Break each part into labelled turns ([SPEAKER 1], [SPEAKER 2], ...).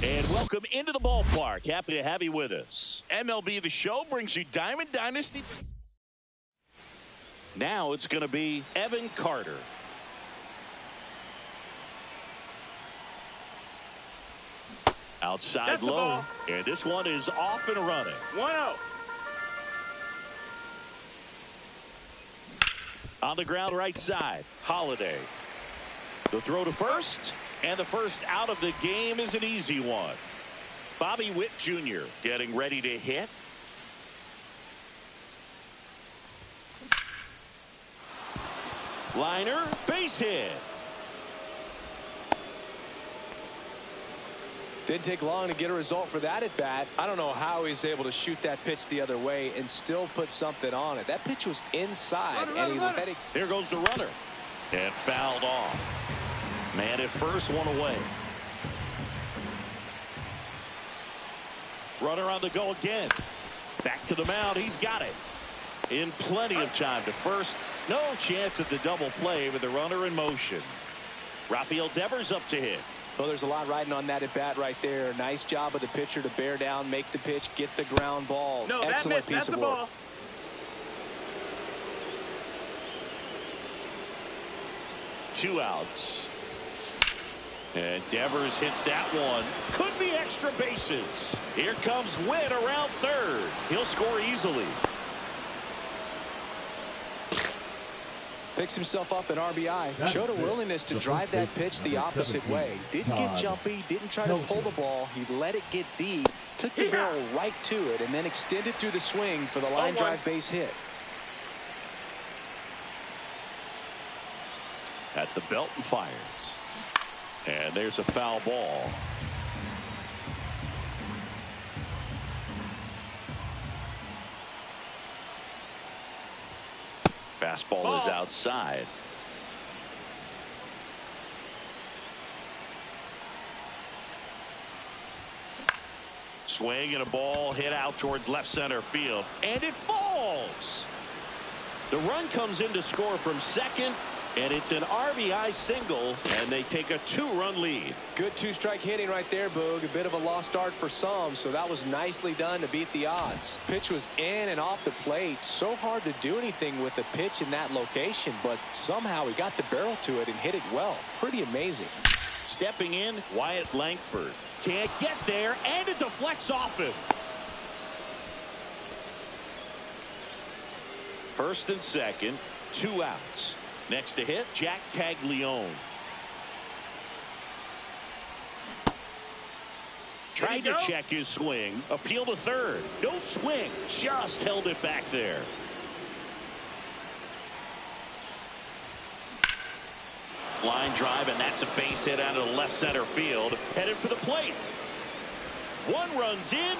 [SPEAKER 1] And welcome into the ballpark. Happy to have you with us. MLB The Show brings you Diamond Dynasty. Now it's going to be Evan Carter. Outside low. And this one is off and running.
[SPEAKER 2] 1-0.
[SPEAKER 1] On the ground right side, Holiday. The throw to first. And the first out of the game is an easy one. Bobby Witt Jr. getting ready to hit. Liner, base hit.
[SPEAKER 3] Didn't take long to get a result for that at bat. I don't know how he's able to shoot that pitch the other way and still put something on it. That pitch was inside.
[SPEAKER 1] Here goes the runner. And fouled off. Man at first, one away. Runner on the go again. Back to the mound. He's got it. In plenty of time to first. No chance at the double play with the runner in motion. Rafael Devers up to hit.
[SPEAKER 3] Well, there's a lot riding on that at bat right there. Nice job of the pitcher to bear down, make the pitch, get the ground ball.
[SPEAKER 2] No,
[SPEAKER 3] excellent piece of work.
[SPEAKER 1] Two outs. And Devers hits that one. Could be extra bases. Here comes Witt around third. He'll score easily.
[SPEAKER 3] Picks himself up an RBI. Showed a willingness to drive that pitch the opposite way. Didn't get jumpy. Didn't try to pull the ball. He let it get deep. Took the barrel right to it and then extended through the swing for the line drive base hit.
[SPEAKER 1] At the belt and fires. And there's a foul ball. Fastball is outside. Swing and a ball hit out towards left center field. And it falls. The run comes in to score from second. And it's an RBI single, and they take a two-run lead.
[SPEAKER 3] Good two-strike hitting right there, Boog. A bit of a lost start for some, so that was nicely done to beat the odds. Pitch was in and off the plate. So hard to do anything with the pitch in that location, but somehow he got the barrel to it and hit it well. Pretty amazing.
[SPEAKER 1] Stepping in, Wyatt Langford. Can't get there, and it deflects off him. First and second, two outs. Next to hit, Jack Caglione. Tried to check his swing. Appeal to third. No swing. Just held it back there. Line drive, and that's a base hit out of the left center field. Headed for the plate. One runs in.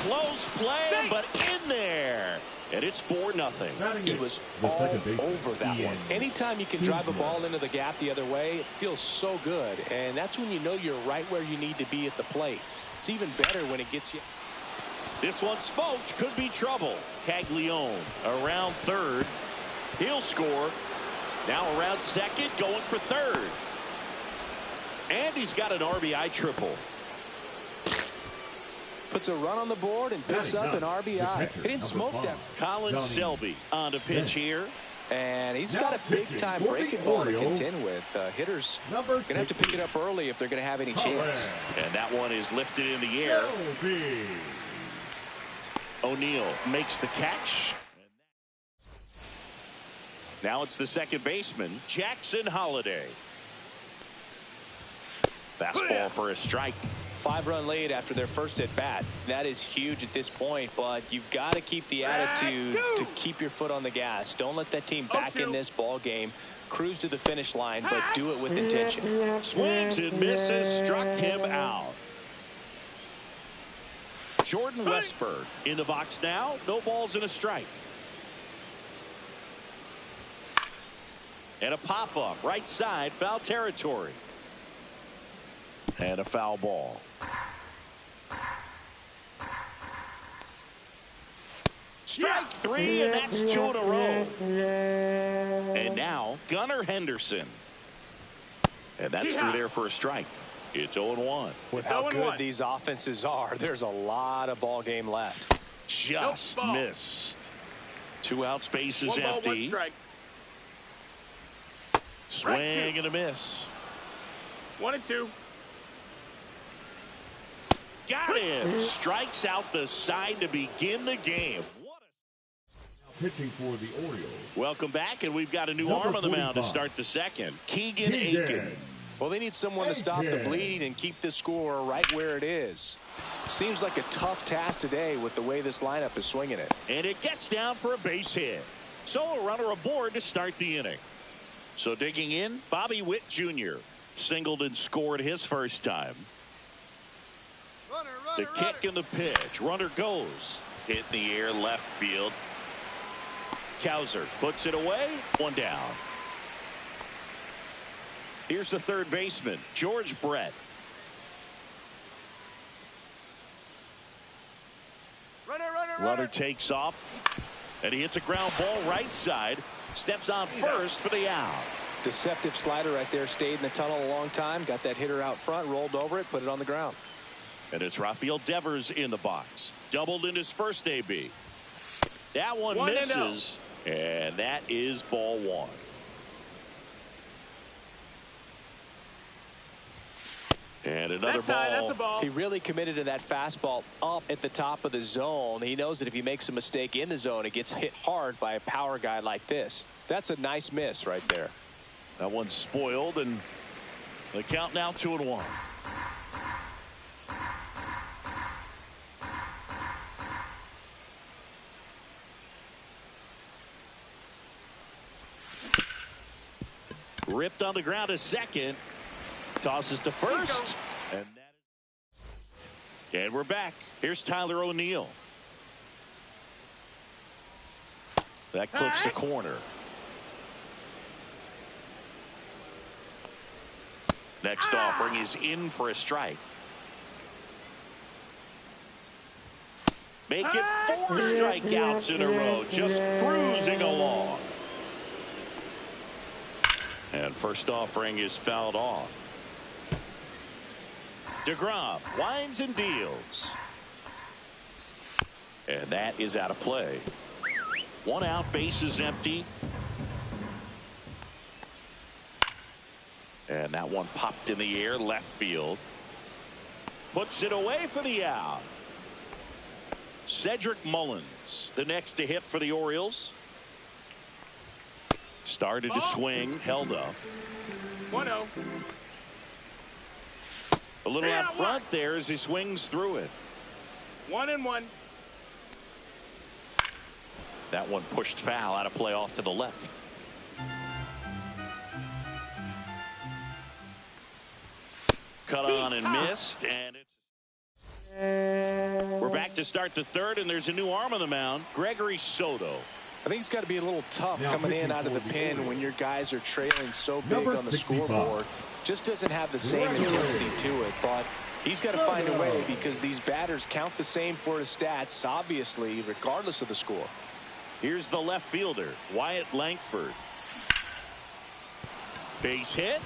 [SPEAKER 1] Close play, but in there. And it's 4-0.
[SPEAKER 3] He was all over that one. Anytime you can drive a ball into the gap the other way, it feels so good. And that's when you know you're right where you need to be at the plate. It's even better when it gets you.
[SPEAKER 1] This one smoked. Could be trouble. Caglione around third. He'll score. Now around second, going for third. And he's got an RBI triple.
[SPEAKER 3] Puts a run on the board and picks up an RBI. He didn't smoke that.
[SPEAKER 1] Colin Selby on the pitch here.
[SPEAKER 3] And he's got a big-time breaking ball to contend with. Hitters going to have to pick it up early if they're going to have any chance.
[SPEAKER 1] And that one is lifted in the air. O'Neill makes the catch. Now it's the second baseman, Jackson Holliday. Fastball for a strike.
[SPEAKER 3] 5-run lead after their first at bat. That is huge at this point, but you've got to keep the attitude to keep your foot on the gas. Don't let that team back in this ball game. Cruise to the finish line, but do it with intention.
[SPEAKER 1] Swings and misses, struck him out. Jordan Westburg in the box now. No balls and a strike. And a pop-up right side, foul territory. And a foul ball. Strike three, and that's 2 in a row. And now Gunnar Henderson. And that's through there for a strike. It's 0-1.
[SPEAKER 3] With how good these offenses are, there's a lot of ball game left.
[SPEAKER 1] Just missed. 2 outs, bases empty.
[SPEAKER 2] 1 strike.
[SPEAKER 1] Swing and a miss.
[SPEAKER 2] 1-2.
[SPEAKER 1] Got him. Strikes out the side to begin the game.
[SPEAKER 4] Pitching for the Orioles.
[SPEAKER 1] Welcome back, and we've got a new arm on the mound to start the second. Keegan Aiken.
[SPEAKER 3] Well, they need someone to stop the bleeding and keep the score right where it is. Seems like a tough task today with the way this lineup is swinging it.
[SPEAKER 1] And it gets down for a base hit. So a runner aboard to start the inning. So digging in, Bobby Witt Jr. singled and scored his first time. The kick and the pitch. Runner goes. Hit in the air, left field. Cowser puts it away. 1 down. Here's the third baseman, George Brett. Runner takes off, and he hits a ground ball right side. Steps on first for the out.
[SPEAKER 3] Deceptive slider right there. Stayed in the tunnel a long time. Got that hitter out front, rolled over it, put it on the ground.
[SPEAKER 1] And it's Rafael Devers in the box. Doubled in his first AB. That one misses. And that is ball 1. And another ball.
[SPEAKER 3] He really committed to that fastball up at the top of the zone. He knows that if he makes a mistake in the zone, it gets hit hard by a power guy like this. That's a nice miss right there.
[SPEAKER 1] That one's spoiled, and the count now 2-1. Ripped on the ground to second. Tosses to first. And we're back. Here's Tyler O'Neill. That clips the corner. Next offering is in for a strike. Make it 4 strikeouts in a row. Just cruising along. And first offering is fouled off. DeGrom winds and deals. And that is out of play. 1 out, bases empty. And that one popped in the air, left field. Puts it away for the out. Cedric Mullins, the next to hit for the Orioles. Started to swing, held up.
[SPEAKER 2] 1-0.
[SPEAKER 1] A little out front there as he swings through it.
[SPEAKER 2] 1-1.
[SPEAKER 1] That one pushed foul, out of play off to the left. Cut on and missed, and we're back to start the third, and there's a new arm on the mound, Gregory Soto.
[SPEAKER 3] I think it's got to be a little tough coming in out of the pen when your guys are trailing so big on the scoreboard. Just doesn't have the same intensity to it, but he's got to find a way because these batters count the same for his stats, obviously, regardless of the score.
[SPEAKER 1] Here's the left fielder, Wyatt Langford. Base hit.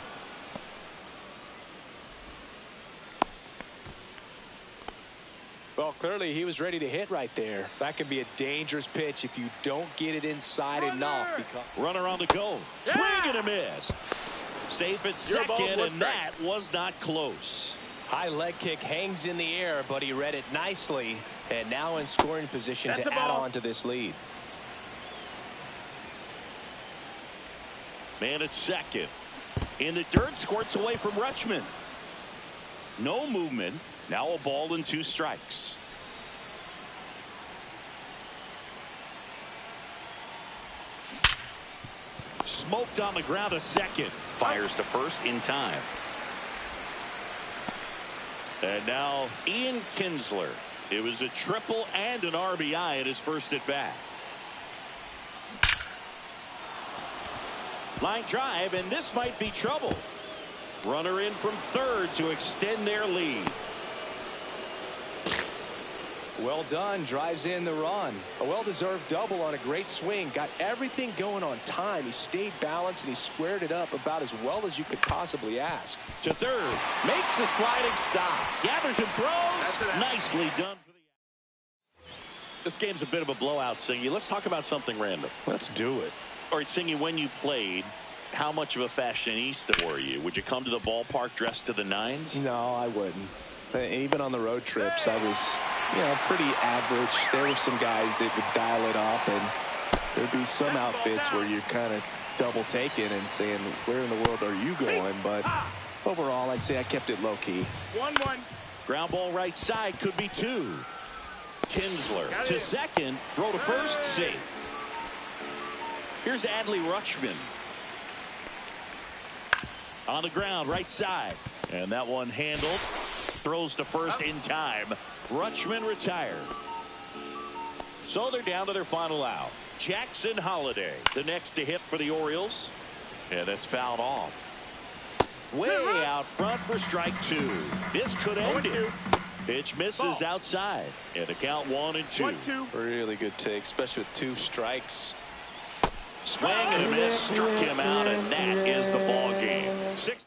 [SPEAKER 3] Well, clearly he was ready to hit right there. That can be a dangerous pitch if you don't get it inside enough.
[SPEAKER 1] Runner on the go. Swing and a miss. Safe at second, and that was not close.
[SPEAKER 3] High leg kick hangs in the air, but he read it nicely, and now in scoring position
[SPEAKER 2] That's
[SPEAKER 3] to
[SPEAKER 2] a
[SPEAKER 3] add
[SPEAKER 2] ball.
[SPEAKER 3] on to this lead.
[SPEAKER 1] Man at second. In the dirt, squirts away from Rutschman. No movement. Now a ball and 2 strikes. Smoked on the ground to second. Fires to first in time. And now Ian Kinsler. It was a triple and an RBI at his first at bat. Line drive, and this might be trouble. Runner in from third to extend their lead.
[SPEAKER 3] Well done. Drives in the run. A well-deserved double on a great swing. Got everything going on time. He stayed balanced, and he squared it up about as well as you could possibly ask.
[SPEAKER 1] To third. Makes a sliding stop. Gathers and throws. Nicely done. This game's a bit of a blowout, Singy. Let's talk about something random.
[SPEAKER 3] Let's do it.
[SPEAKER 1] All right, Singy, when you played, how much of a fashionista were you? Would you come to the ballpark dressed to the nines?
[SPEAKER 3] No, I wouldn't. Even on the road trips, I was, pretty average. There were some guys that would dial it up, and there'd be some outfits where you're kind of double taking and saying, where in the world are you going? But overall, I'd say I kept it low-key.
[SPEAKER 2] 1-1.
[SPEAKER 1] Ground ball right side, could be 2. Kinsler to second, throw to first, safe. Here's Adley Rutschman. On the ground, right side. And that one handled. Throws to first in time. Rutschman retired. So they're down to their final out. Jackson Holiday, the next to hit for the Orioles. And that's fouled off. Way out front for strike 2. This could end it. Pitch misses outside. And a count 1-2.
[SPEAKER 2] 1-2.
[SPEAKER 3] Really good take, especially with 2 strikes.
[SPEAKER 1] Swing and a miss, struck him out, and that is the ball game. 6-0.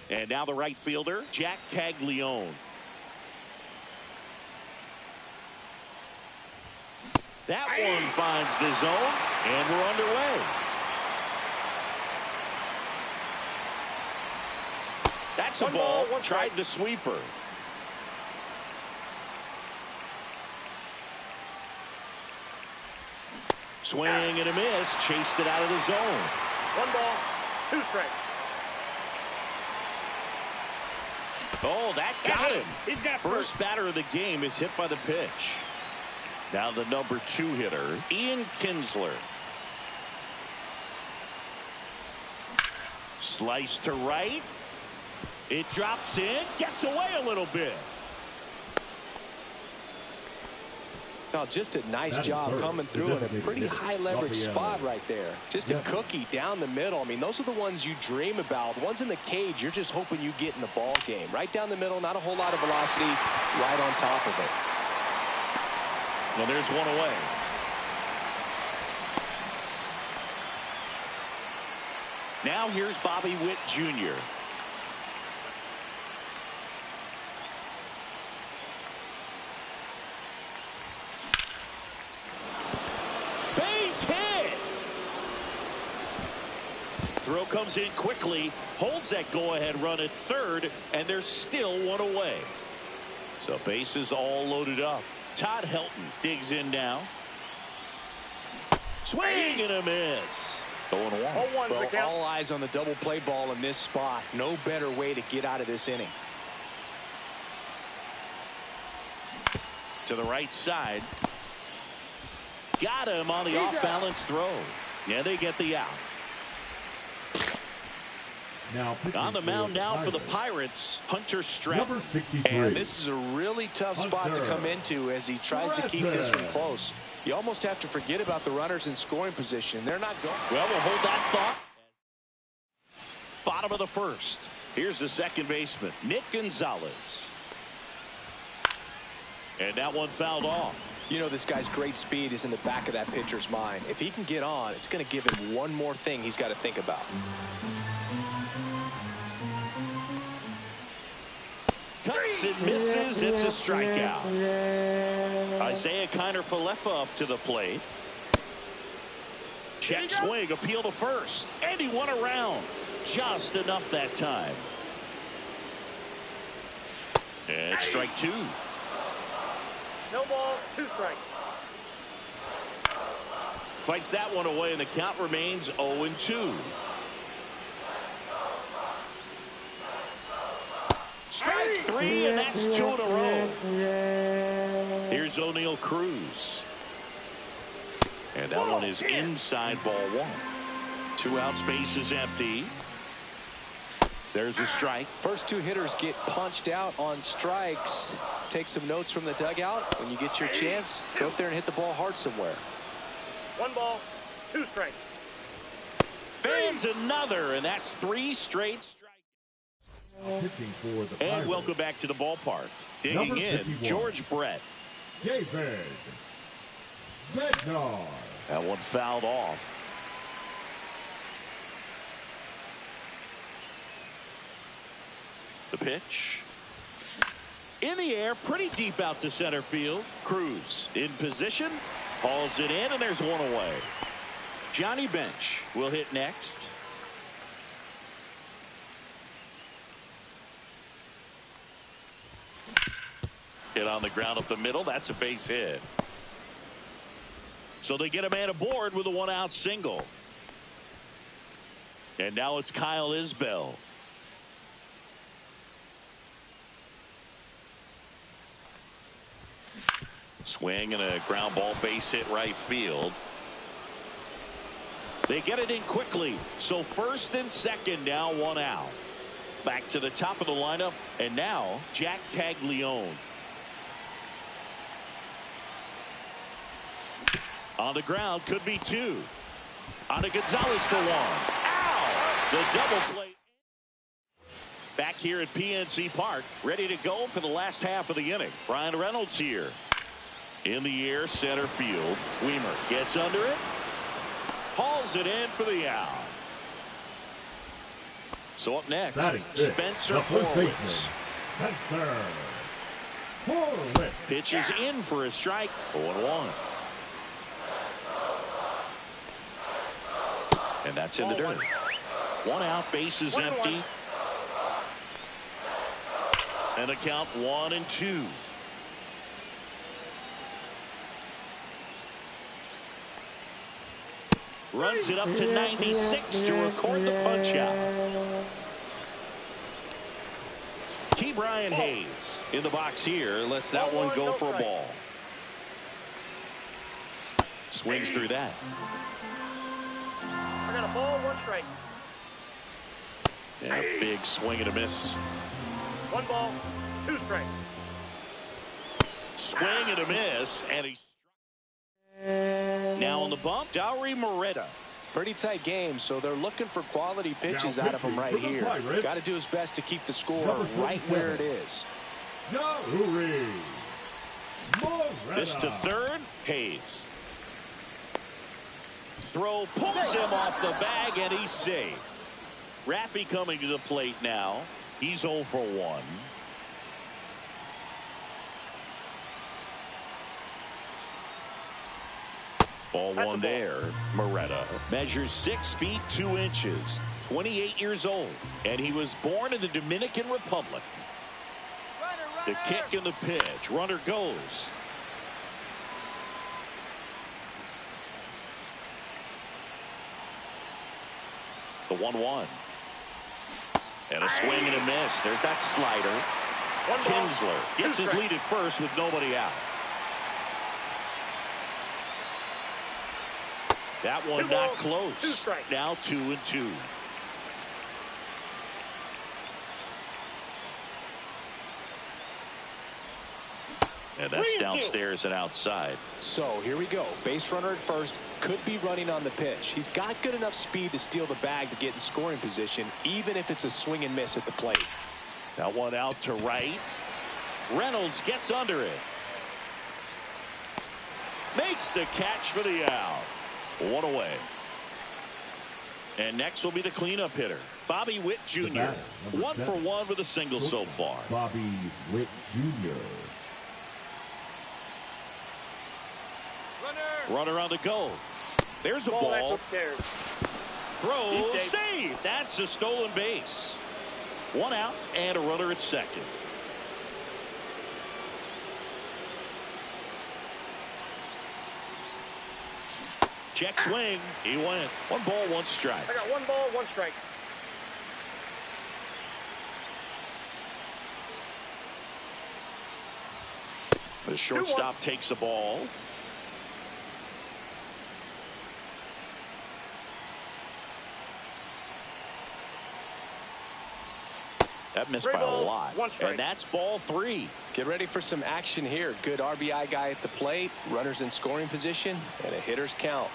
[SPEAKER 1] And now the right fielder, Jack Caglione. That one finds the zone, and we're underway. That's a ball. Tried the sweeper. Swing and a miss. Chased it out of the zone.
[SPEAKER 2] 1 ball, 2 strikes.
[SPEAKER 1] Oh, that got him.
[SPEAKER 2] He's got
[SPEAKER 1] First batter of the game is hit by the pitch. Now the number 2 hitter, Ian Kinsler. Slice to right. It drops in, gets away a little bit.
[SPEAKER 3] Now, just a nice job coming through in a pretty high leverage spot right there. Just a cookie down the middle. I mean, those are the ones you dream about. Ones in the cage, you're just hoping you get in the ball game. Right down the middle, not a whole lot of velocity, right on top of it.
[SPEAKER 1] Well, there's one away. Now here's Bobby Witt Jr. Base hit. Throw comes in quickly, holds that go-ahead run at third, and there's still one away. So bases all loaded up. Todd Helton digs in now. Swing and a miss. 0-1.
[SPEAKER 3] Well, all eyes on the double play ball in this spot. No better way to get out of this inning.
[SPEAKER 1] To the right side. Got him on the off-balance throw. Yeah, they get the out.
[SPEAKER 4] Now
[SPEAKER 1] on the mound now for the Pirates, Hunter Stratton.
[SPEAKER 4] Number 63.
[SPEAKER 3] And this is a really tough spot to come into as he tries to keep this one close. You almost have to forget about the runners in scoring position. They're not going.
[SPEAKER 1] Well, we'll hold that thought. Bottom of the first. Here's the second baseman, Nick Gonzalez. And that one fouled off.
[SPEAKER 3] You know, this guy's great speed is in the back of that pitcher's mind. If he can get on, it's going to give him one more thing he's got to think about.
[SPEAKER 1] Cuts and misses. It's a strikeout. Isaiah Kiner-Falefa up to the plate. Check swing, appeal to first, and he won around. Just enough that time. And strike 2.
[SPEAKER 2] No ball, 2 strikes.
[SPEAKER 1] Fights that one away, and the count remains 0-2. Strike 3, and that's 2 in a row. Here's O'Neal Cruz. And that one is inside ball 1. 2 outs, base is empty. There's a strike.
[SPEAKER 3] First 2 hitters get punched out on strikes. Take some notes from the dugout. When you get your chance, go up there and hit the ball hard somewhere.
[SPEAKER 2] 1 ball, 2 strikes.
[SPEAKER 1] Fans another, and that's 3 straight strikes.
[SPEAKER 4] Pitching for the
[SPEAKER 1] And
[SPEAKER 4] Pirates.
[SPEAKER 1] welcome back to the ballpark. Digging
[SPEAKER 4] Number
[SPEAKER 1] in,
[SPEAKER 4] 51.
[SPEAKER 1] George Brett.
[SPEAKER 4] David Bednar.
[SPEAKER 1] That one fouled off. The pitch. In the air, pretty deep out to center field. Cruz in position. Hauls it in, and there's one away. Johnny Bench will hit next. Hit on the ground up the middle. That's a base hit. So they get a man aboard with a 1-out single. And now it's Kyle Isbell. Swing and a ground ball, base hit right field. They get it in quickly. So first and second, now 1 out. Back to the top of the lineup, and now Jack Caglione. On the ground, could be 2. On to Gonzalez for 1. Ow! The double play. Back here at PNC Park, ready to go for the last half of the inning. Brian Reynolds here. In the air, center field. Weimer gets under it. Hauls it in for the out. So up next,
[SPEAKER 4] Batting fifth,
[SPEAKER 1] Spencer
[SPEAKER 4] the first
[SPEAKER 1] Horwitz.
[SPEAKER 4] baseman, Spencer Horwitz.
[SPEAKER 1] Pitches in for a strike. 0-1. And that's in the dirt. One out, bases empty. And a count 1-2. Runs it up to 96 to record the punch out. Key Brian Hayes in the box here. Lets that one go for a ball. Swings through that.
[SPEAKER 2] I got a ball, 1 strike.
[SPEAKER 1] Yeah, big swing and a miss.
[SPEAKER 2] 1 ball, 2 strikes.
[SPEAKER 1] Swing and a miss, and he now on the bump, Dowry Moretta.
[SPEAKER 3] Pretty tight game, so they're looking for quality pitches out of him right here. Got to do his best to keep the score right where it is.
[SPEAKER 4] Dowry Moretta.
[SPEAKER 1] This to third, Hayes. Throw pulls him off the bag, and he's safe. Raffy coming to the plate now. He's 0 for 1. Ball one there. Moretta measures 6 feet 2 inches, 28 years old, and he was born in the Dominican Republic. The kick and the pitch. Runner goes. The 1-1. And a swing and a miss. There's that slider. Kinsler gets his lead at first with nobody out. That one not close. Now 2-2. And that's downstairs and outside.
[SPEAKER 3] So here we go. Base runner at first. Could be running on the pitch. He's got good enough speed to steal the bag to get in scoring position, even if it's a swing and miss at the plate.
[SPEAKER 1] That one out to right. Reynolds gets under it. Makes the catch for the out. 1 away. And next will be the cleanup hitter, Bobby Witt Jr. 1 for 1 with a single so far.
[SPEAKER 4] Bobby Witt Jr.
[SPEAKER 1] Runner on the go. There's a ball. Throw, save. That's a stolen base. 1 out and a runner at second. Check swing. He went. 1 ball, 1 strike.
[SPEAKER 2] I got 1 ball, 1 strike.
[SPEAKER 1] The shortstop takes the ball. That missed by a lot. And that's ball 3.
[SPEAKER 3] Get ready for some action here. Good RBI guy at the plate. Runners in scoring position. And a hitter's count.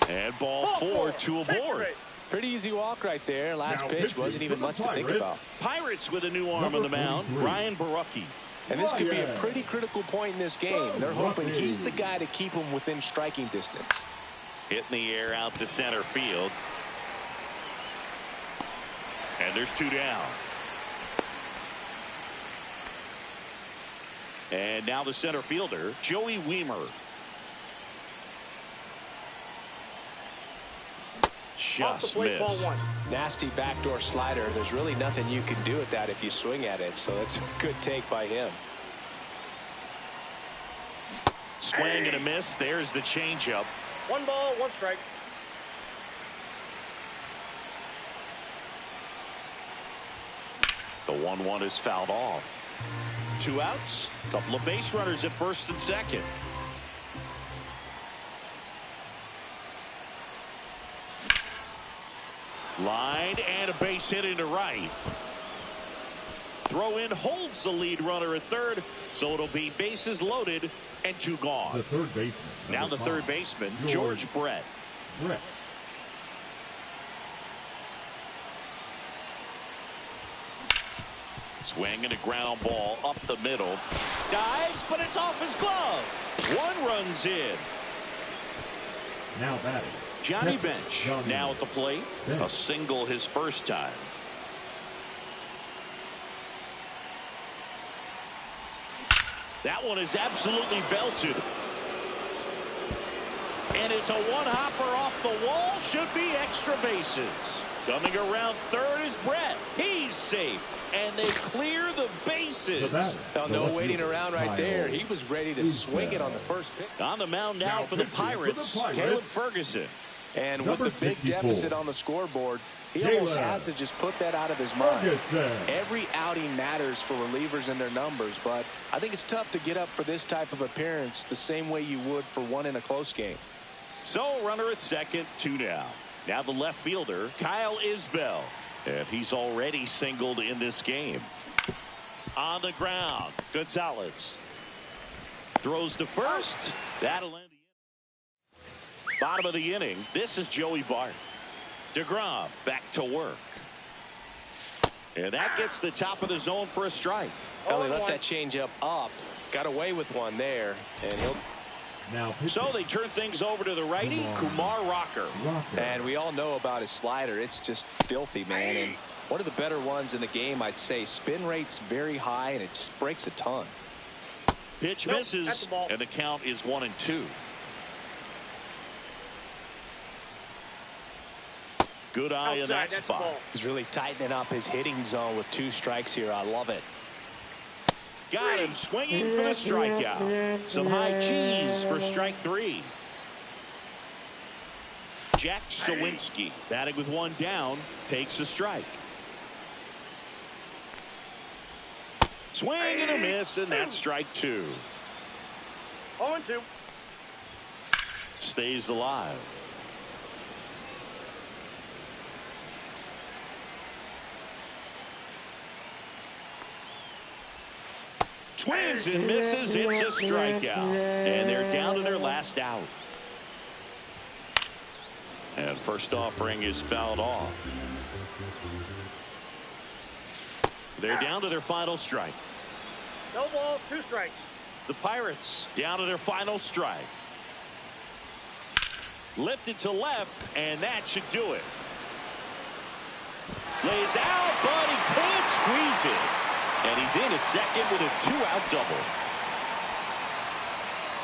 [SPEAKER 1] And ball 4, 2 aboard.
[SPEAKER 3] Pretty easy walk right there. Last pitch wasn't even much to think about.
[SPEAKER 1] Pirates with a new arm on the mound. Ryan Barucki.
[SPEAKER 3] And this could be a pretty critical point in this game. They're hoping he's the guy to keep them within striking distance.
[SPEAKER 1] Hit in the air out to center field. And there's 2 down. And now the center fielder, Joey Wiemer. Just missed.
[SPEAKER 3] Nasty backdoor slider. There's really nothing you can do with that if you swing at it. So that's a good take by him.
[SPEAKER 1] Swing and a miss. There's the changeup.
[SPEAKER 2] 1 ball, 1 strike.
[SPEAKER 1] The 1-1 is fouled off. 2 outs. Couple of base runners at first and second. Line and a base hit into right. Throw in holds the lead runner at third, so it'll be bases loaded and 2 gone.
[SPEAKER 4] The third baseman.
[SPEAKER 1] Now the third baseman, George Brett. Swing and a ground ball up the middle. Dives, but it's off his glove. 1 runs in.
[SPEAKER 4] Now batting,
[SPEAKER 1] Johnny Bench now at the plate. A single his first time. That one is absolutely belted. And it's a one-hopper off the wall. Should be extra bases. Coming around third is Brett. He's safe. And they clear the bases.
[SPEAKER 3] Oh, no waiting around right there. He was ready to swing it on the first pitch.
[SPEAKER 1] On the mound now for the Pirates, Caleb Ferguson.
[SPEAKER 3] And with the big deficit on the scoreboard, he almost has to just put that out of his mind. Every outing matters for relievers and their numbers, but I think it's tough to get up for this type of appearance the same way you would for one in a close game.
[SPEAKER 1] So runner at second, 2 down. Now the left fielder, Kyle Isbell. And he's already singled in this game. On the ground, Gonzalez throws to first. That'll end the inning. Bottom of the inning, this is Joey Bart. DeGrom back to work. And that gets the top of the zone for a strike.
[SPEAKER 3] Well, he left that changeup up. Got away with one there. And he'll.
[SPEAKER 1] So they turn things over to the righty, Kumar Rocker.
[SPEAKER 3] And we all know about his slider. It's just filthy, man. And one of the better ones in the game, I'd say. Spin rate's very high, and it just breaks a ton.
[SPEAKER 1] Pitch misses, and the count is 1-2. Good eye in that spot.
[SPEAKER 3] He's really tightening up his hitting zone with 2 strikes here. I love it.
[SPEAKER 1] Got him swinging for the strikeout. Some high cheese for strike 3. Jack Sawinski batting with 1 down takes a strike. Swing and a miss, and that's strike 2.
[SPEAKER 2] 0-2.
[SPEAKER 1] Stays alive. Swings and misses. It's a strikeout. And they're down to their last out. And first offering is fouled off. They're down to their final strike.
[SPEAKER 2] No ball, 2 strikes.
[SPEAKER 1] The Pirates down to their final strike. Lifted to left, and that should do it. Lays out, but he can't squeeze it. And he's in at second with a 2-out double.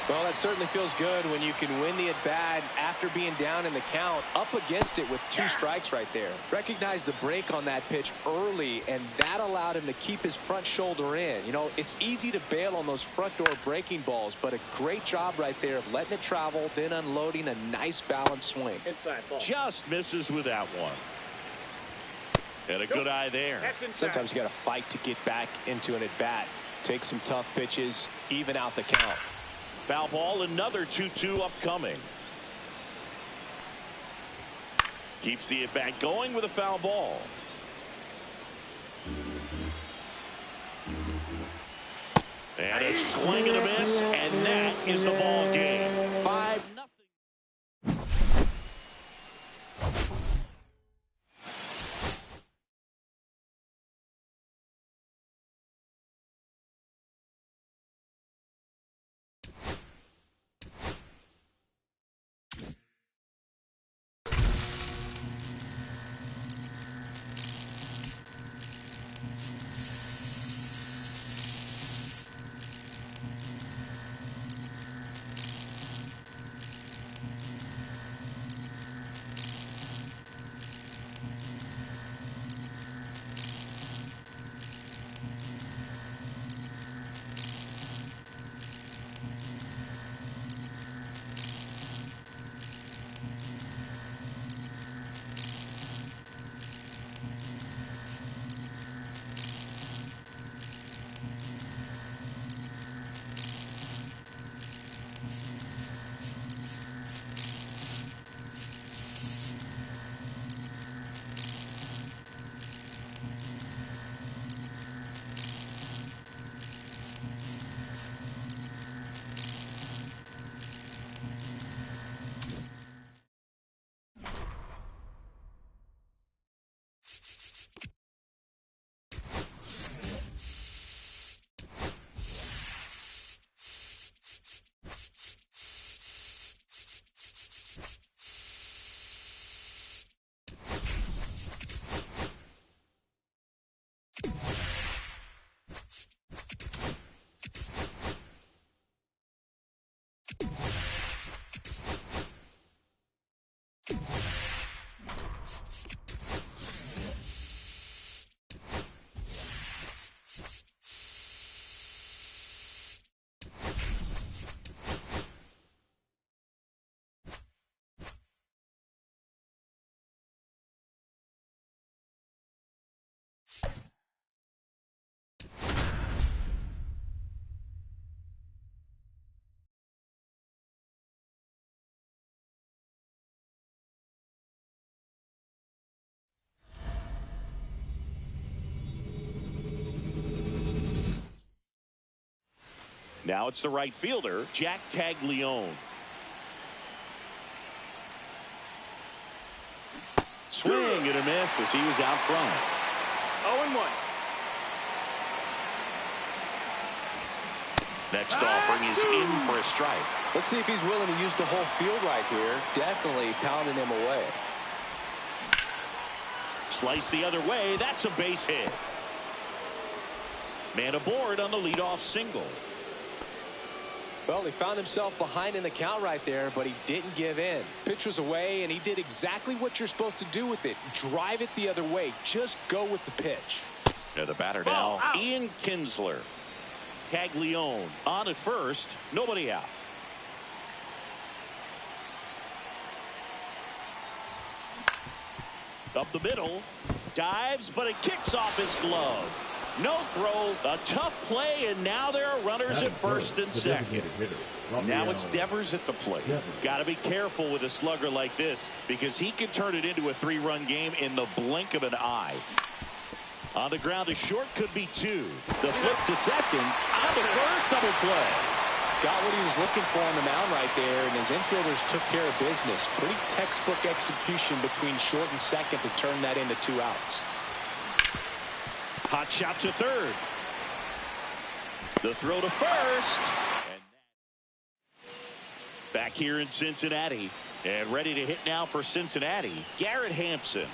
[SPEAKER 3] Well, that certainly feels good when you can win the at-bat after being down in the count, up against it with 2 strikes right there. Recognize the break on that pitch early, and that allowed him to keep his front shoulder in. You know, it's easy to bail on those front door breaking balls, but a great job right there of letting it travel, then unloading a nice balanced swing.
[SPEAKER 2] Inside ball.
[SPEAKER 1] Just misses with that one. And a good eye there.
[SPEAKER 3] Sometimes you got to fight to get back into an at-bat. Take some tough pitches, even out the count.
[SPEAKER 1] Foul ball, another 2-2 upcoming. Keeps the at-bat going with a foul ball. And a swing and a miss, and that is the ball game. 5-0. Now it's the right fielder, Jack Caglione. Swing and a miss as he was out front.
[SPEAKER 2] 0-1.
[SPEAKER 1] Next offering is in for a strike.
[SPEAKER 3] Let's see if he's willing to use the whole field right here. Definitely pounding him away.
[SPEAKER 1] Slice the other way. That's a base hit. Man aboard on the leadoff single.
[SPEAKER 3] Well, he found himself behind in the count right there, but he didn't give in. Pitch was away, and he did exactly what you're supposed to do with it. Drive it the other way. Just go with the pitch.
[SPEAKER 1] The batter now, Ian Kinsler. Caglione on at first. Nobody out. Up the middle. Dives, but it kicks off his glove. No throw, a tough play, and now there are runners at first and second. Now it's Devers at the plate. Got to be careful with a slugger like this because he can turn it into a three-run game in the blink of an eye. On the ground, a short could be two. The flip to second. On the first, double play.
[SPEAKER 3] Got what he was looking for on the mound right there, and his infielders took care of business. Pretty textbook execution between short and second to turn that into 2 outs.
[SPEAKER 1] Hot shot to third. The throw to first. And back here in Cincinnati. And ready to hit now for Cincinnati, Garrett Hampson.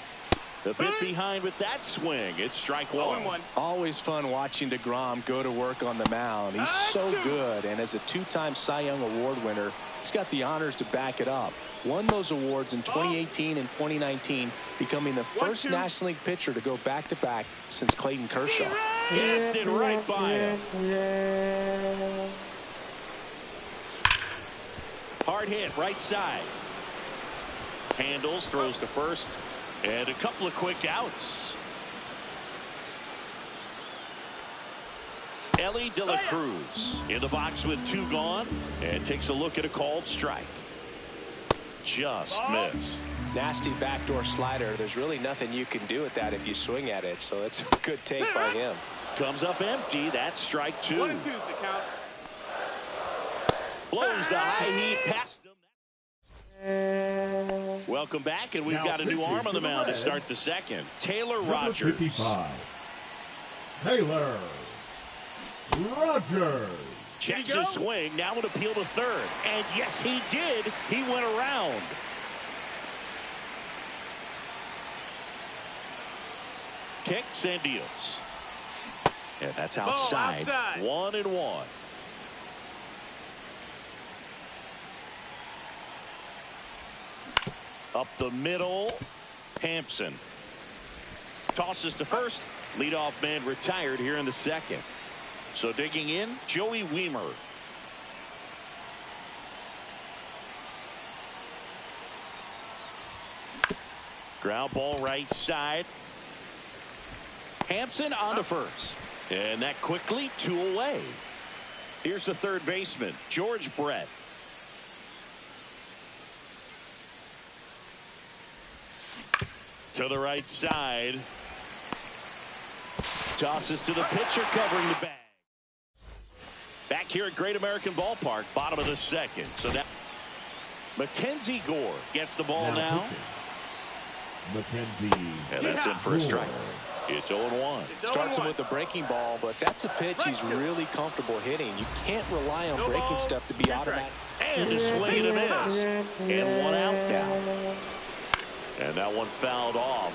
[SPEAKER 1] A bit behind with that swing. It's strike one.
[SPEAKER 3] Always fun watching DeGrom go to work on the mound. He's so good, and as a 2-time Cy Young Award winner, he's got the honors to back it up. Won those awards in 2018 and 2019, becoming the first National League pitcher to go back-to-back since Clayton Kershaw.
[SPEAKER 1] Guessed it right by him. Hard hit, right side. Handles, throws to first, and a couple of quick outs. Ellie De La Cruz in the box with 2 gone, and takes a look at a called strike. Just missed.
[SPEAKER 3] Nasty backdoor slider. There's really nothing you can do with that if you swing at it, so that's a good take by him.
[SPEAKER 1] Comes up empty. That's strike 2.
[SPEAKER 2] 1-2's the count.
[SPEAKER 1] Blows the high heat past him. Welcome back, and we've got a new arm on the mound to start the second. Taylor Rogers.
[SPEAKER 4] 55. Taylor Rogers.
[SPEAKER 1] Checks his swing. Now an appeal to third. And yes, he did. He went around. Kicks and deals. And that's outside. 1-1. Up the middle. Hampson tosses to first. Leadoff man retired here in the second. So digging in, Joey Weimer. Ground ball right side. Hampson on to first. And that quickly 2 away. Here's the third baseman, George Brett. To the right side. Tosses to the pitcher covering the bag. Back here at Great American Ballpark, bottom of the second. So now Mackenzie Gore gets the ball now.
[SPEAKER 4] Mackenzie.
[SPEAKER 1] And that's in for a strike. It's 0-1.
[SPEAKER 3] Starts him with the breaking ball, but that's a pitch he's really comfortable hitting. You can't rely on breaking stuff to be automatic.
[SPEAKER 1] And a swing and a miss. And 1 out now. And that one fouled off.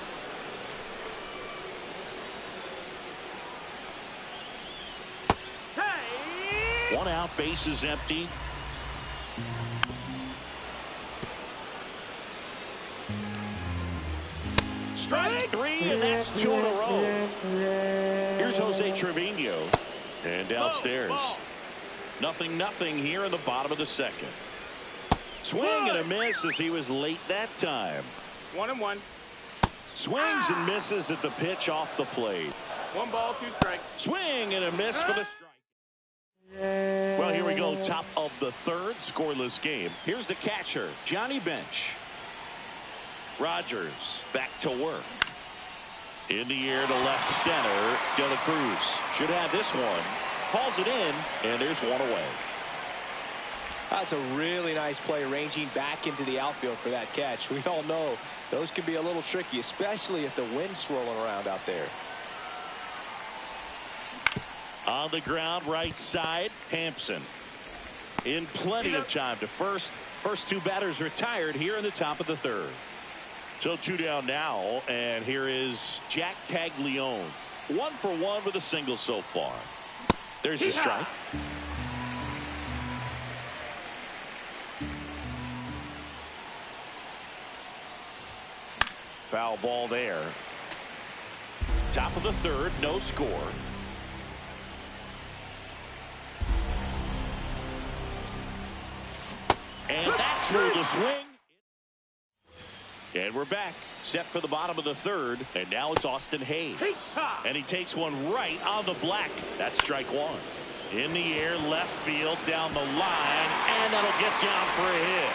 [SPEAKER 1] Hey! 1 out, base is empty. Strike three, and that's 2 in a row. Here's Jose Trevino. And downstairs. Nothing here in the bottom of the second. Swing and a miss as he was late that time.
[SPEAKER 2] 1-1.
[SPEAKER 1] Swings and misses at the pitch off the plate.
[SPEAKER 2] 1 ball, 2 strikes.
[SPEAKER 1] Swing and a miss for the strike. Well, here we go. Top of the third, scoreless game. Here's the catcher, Johnny Bench. Rogers back to work. In the air to left center. De La Cruz should have this one. Hauls it in, and there's one away.
[SPEAKER 3] That's a really nice play, ranging back into the outfield for that catch. We all know those can be a little tricky, especially if the wind's swirling around out there.
[SPEAKER 1] On the ground, right side, Hampson. In plenty of time to first. First 2 batters retired here in the top of the third. So 2 down now, and here is Jack Caglione. 1 for 1 with a single so far. There's a strike. Foul ball there. Top of the third, no score. And that's through the swing. And we're back. Set for the bottom of the third. And now it's Austin Hayes. And he takes one right on the black. That's strike 1. In the air, left field, down the line. And that'll get down for a hit.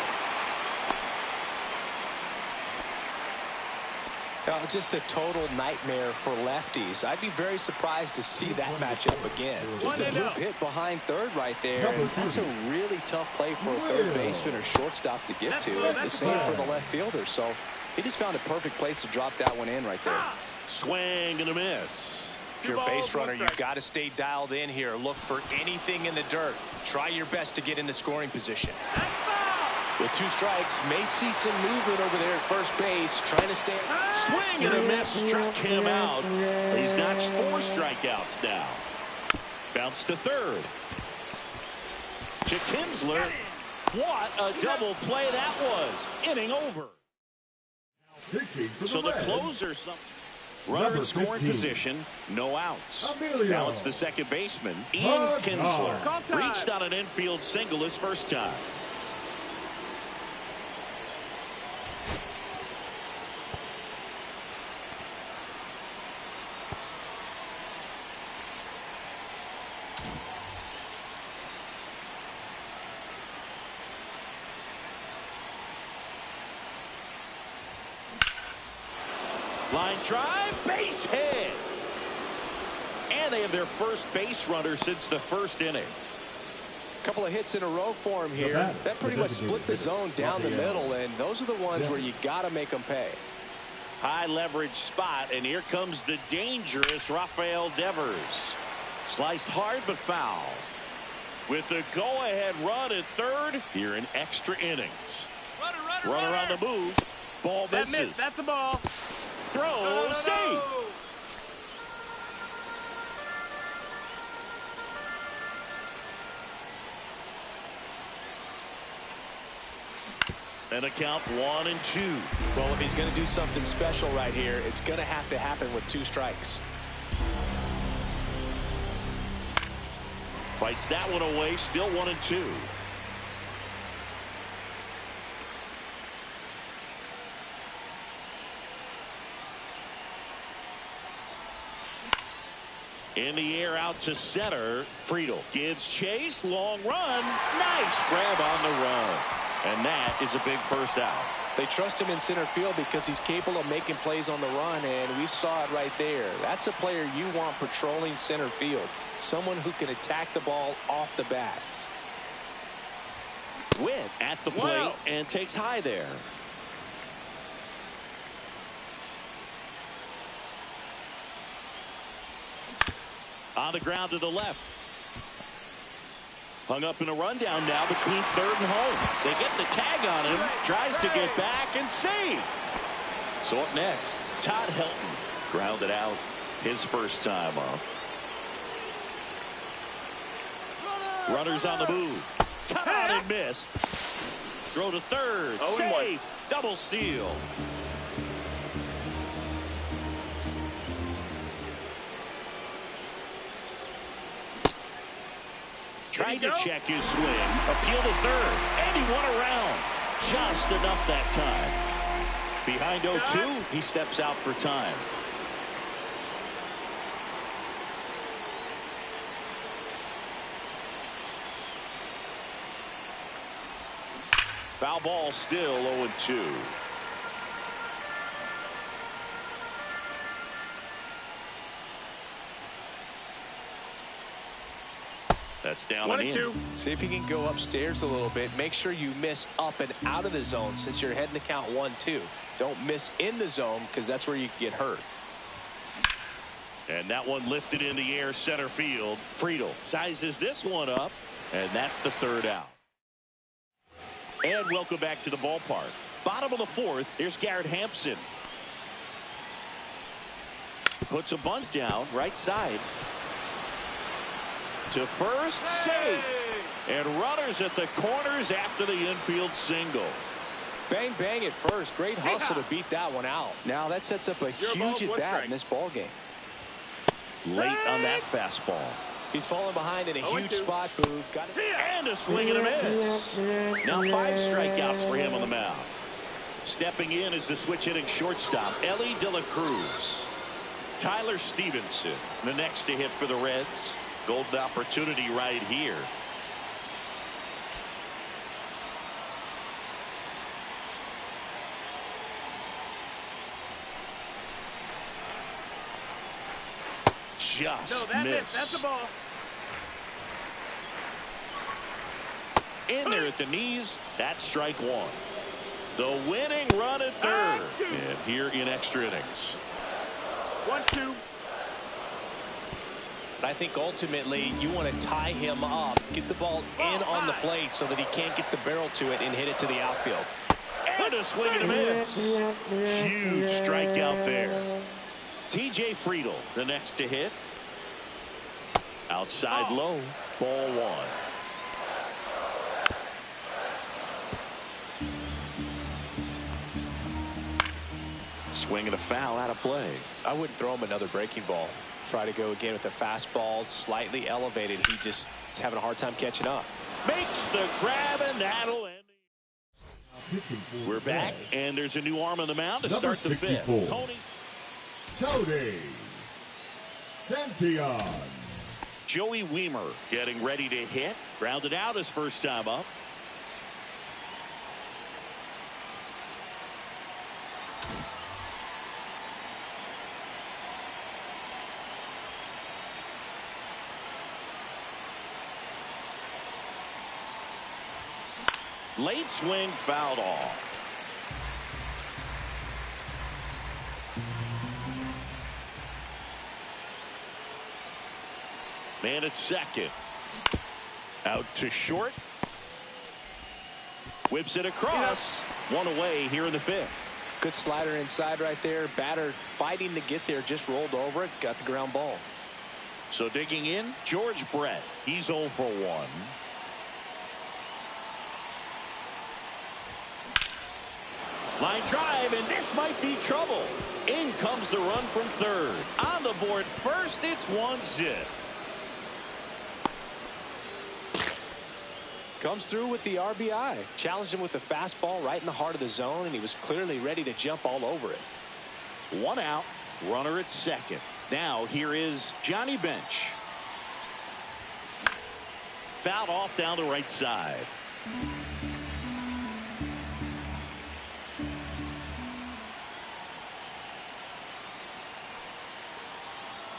[SPEAKER 3] Just a total nightmare for lefties. I'd be very surprised to see that matchup again. Just a loop hit behind third right there. And that's a really tough play for a third baseman or shortstop to get to. The same for the left fielder. So he just found a perfect place to drop that one in right there.
[SPEAKER 1] Swing and a miss.
[SPEAKER 3] If you're a base runner, you've got to stay dialed in here. Look for anything in the dirt. Try your best to get into scoring position. With 2 strikes, may see some movement over there at first base, trying to stay.
[SPEAKER 1] Swing and a miss, struck him out. He's notched 4 strikeouts now. Bounce to third. To Kinsler. What a double play that was. Inning over. So the closer. Runner in scoring position, no outs. Now it's the second baseman, Ian Kinsler. Reached on an infield single his first time. Line drive, base hit. And they have their first base runner since the first inning.
[SPEAKER 3] A couple of hits in a row for him here. That pretty much split the zone down the middle, and those are the ones where you got to make them pay.
[SPEAKER 1] High leverage spot, and here comes the dangerous Rafael Devers. Sliced hard but foul. With the go-ahead run at third here in extra innings. Runner on the move. Ball misses.
[SPEAKER 2] That's a ball.
[SPEAKER 1] Throw, safe. And a count 1-2.
[SPEAKER 3] Well, if he's going to do something special right here, it's going to have to happen with 2 strikes.
[SPEAKER 1] Fights that one away, still 1-2. In the air out to center. Friedel gives chase. Long run. Nice grab on the run. And that is a big first out.
[SPEAKER 3] They trust him in center field because he's capable of making plays on the run, and we saw it right there. That's a player you want patrolling center field. Someone who can attack the ball off the bat.
[SPEAKER 1] Witt at the plate and takes high there. On the ground to the left. Hung up in a rundown now between third and home. They get the tag on him. Tries to get back and save. So up next, Todd Helton grounded out his first time up. Runners on the move. Cut on and miss. Throw to third. Safe. Double steal. Tried to check his swing. Appeal to third. And he won around. Just enough that time. Behind 0-2, he steps out for time. Foul ball, still 0-2. That's down and in.
[SPEAKER 3] See if you can go upstairs a little bit. Make sure you miss up and out of the zone since you're heading to count 1-2. Don't miss in the zone because that's where you get hurt.
[SPEAKER 1] And that one lifted in the air center field. Friedel sizes this one up, and that's the third out. And welcome back to the ballpark. Bottom of the fourth, here's Garrett Hampson. Puts a bunt down, right side. To first, safe. And runners at the corners after the infield single.
[SPEAKER 3] Bang, bang at first. Great hustle to beat that one out. Now that sets up a huge at-bat in this ball game.
[SPEAKER 1] Late on that fastball.
[SPEAKER 3] He's falling behind in a huge spot. Boog. Got it.
[SPEAKER 1] And a swing and a miss. Now 5 strikeouts for him on the mound. Stepping in is the switch-hitting shortstop, Ellie De La Cruz. Tyler Stevenson, the next to hit for the Reds. Golden opportunity right here. Just missed.
[SPEAKER 2] That's the ball.
[SPEAKER 1] In there at the knees. That's strike one. The winning run at third. And here in extra innings.
[SPEAKER 2] 1-2.
[SPEAKER 3] I think ultimately you want to tie him up, get the ball in on the plate so that he can't get the barrel to it and hit it to the outfield.
[SPEAKER 1] And a swing and a miss. Huge strikeout there. TJ Friedel, the next to hit. Outside low, ball one. Swing and a foul out of play.
[SPEAKER 3] I wouldn't throw him another breaking ball. Try to go again with the fastball, slightly elevated. He just is having a hard time catching up.
[SPEAKER 1] Makes the grab, and that'll end. We're back, and there's a new arm on the mound to start the fifth.
[SPEAKER 4] Cody Santillan.
[SPEAKER 1] Joey Weimer getting ready to hit. Grounded out his first time up. Late swing, fouled off. Man at second. Out to short. Whips it across. One away here in the fifth.
[SPEAKER 3] Good slider inside right there. Batter fighting to get there. Just rolled over it. Got the ground ball.
[SPEAKER 1] So digging in, George Brett. He's 0 for 1. Line drive, and this might be trouble. In comes the run from third. On the board first, it's 1-0.
[SPEAKER 3] Comes through with the RBI. Challenged him with the fastball right in the heart of the zone, and he was clearly ready to jump all over it.
[SPEAKER 1] 1 out, runner at second. Now here is Johnny Bench. Fouled off down the right side.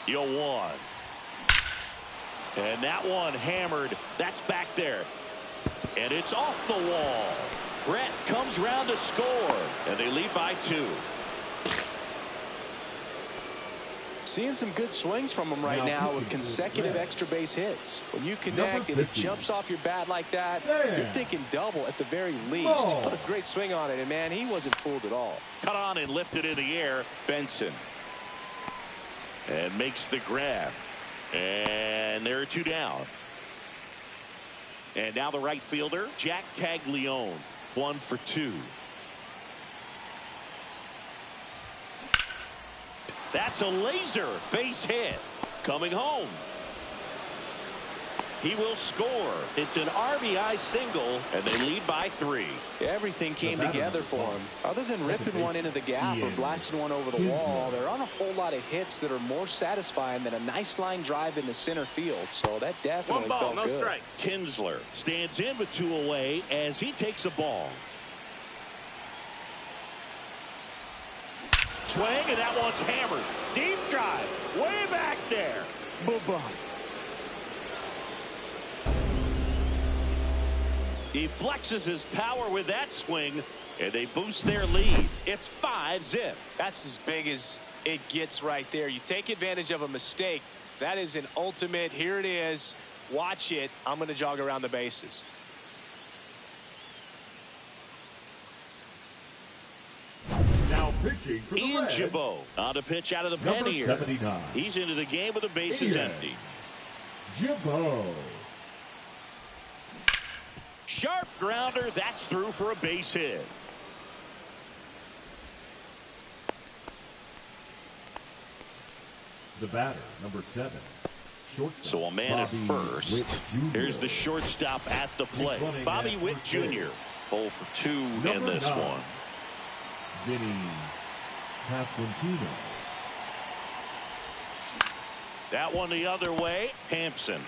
[SPEAKER 1] The 0-1. And that one hammered. That's back there. And it's off the wall. Brett comes round to score. And they lead by 2.
[SPEAKER 3] Seeing some good swings from him right now with consecutive extra base hits. When you connect and it jumps off your bat like that, you're thinking double at the very least. What a great swing on it. And, man, he wasn't fooled at all.
[SPEAKER 1] Cut on and lifted in the air. Benson. And makes the grab. And there are 2 down. And now the right fielder, Jack Caglione, 1 for 2. That's a laser base hit. Coming home. He will score. It's an RBI single, and they lead by 3.
[SPEAKER 3] Everything came together for him. Other than ripping one into the gap or blasting one over the wall, there aren't a whole lot of hits that are more satisfying than a nice line drive into center field. So that definitely felt good.
[SPEAKER 2] 1 ball, no strikes.
[SPEAKER 1] Kinsler stands in with 2 away as he takes a ball. Swing, and that one's hammered. Deep drive, way back there. Bye-bye. He flexes his power with that swing, and they boost their lead. It's 5-zip.
[SPEAKER 3] That's as big as it gets right there. You take advantage of a mistake. That is an ultimate. Here it is. Watch it. I'm going to jog around the bases.
[SPEAKER 4] Now pitching for the
[SPEAKER 1] Ian
[SPEAKER 4] Reds,
[SPEAKER 1] Jabot on to pitch out of the pen
[SPEAKER 4] number
[SPEAKER 1] here.
[SPEAKER 4] 79.
[SPEAKER 1] He's into the game with the bases
[SPEAKER 4] Ian
[SPEAKER 1] empty.
[SPEAKER 4] Jabot.
[SPEAKER 1] Sharp grounder. That's through for a base hit.
[SPEAKER 4] The batter, number 7. Shortstop,
[SPEAKER 1] So a man at
[SPEAKER 4] Bobby
[SPEAKER 1] first.
[SPEAKER 4] Witt Jr.
[SPEAKER 1] Here's the shortstop at the plate.
[SPEAKER 4] running
[SPEAKER 1] Bobby
[SPEAKER 4] at
[SPEAKER 1] Witt
[SPEAKER 4] first
[SPEAKER 1] Jr.
[SPEAKER 4] base.
[SPEAKER 1] 0 for 2 in
[SPEAKER 4] Number
[SPEAKER 1] this
[SPEAKER 4] 9.
[SPEAKER 1] one.
[SPEAKER 4] Vinny Pasquantino.
[SPEAKER 1] That one the other way. Hampson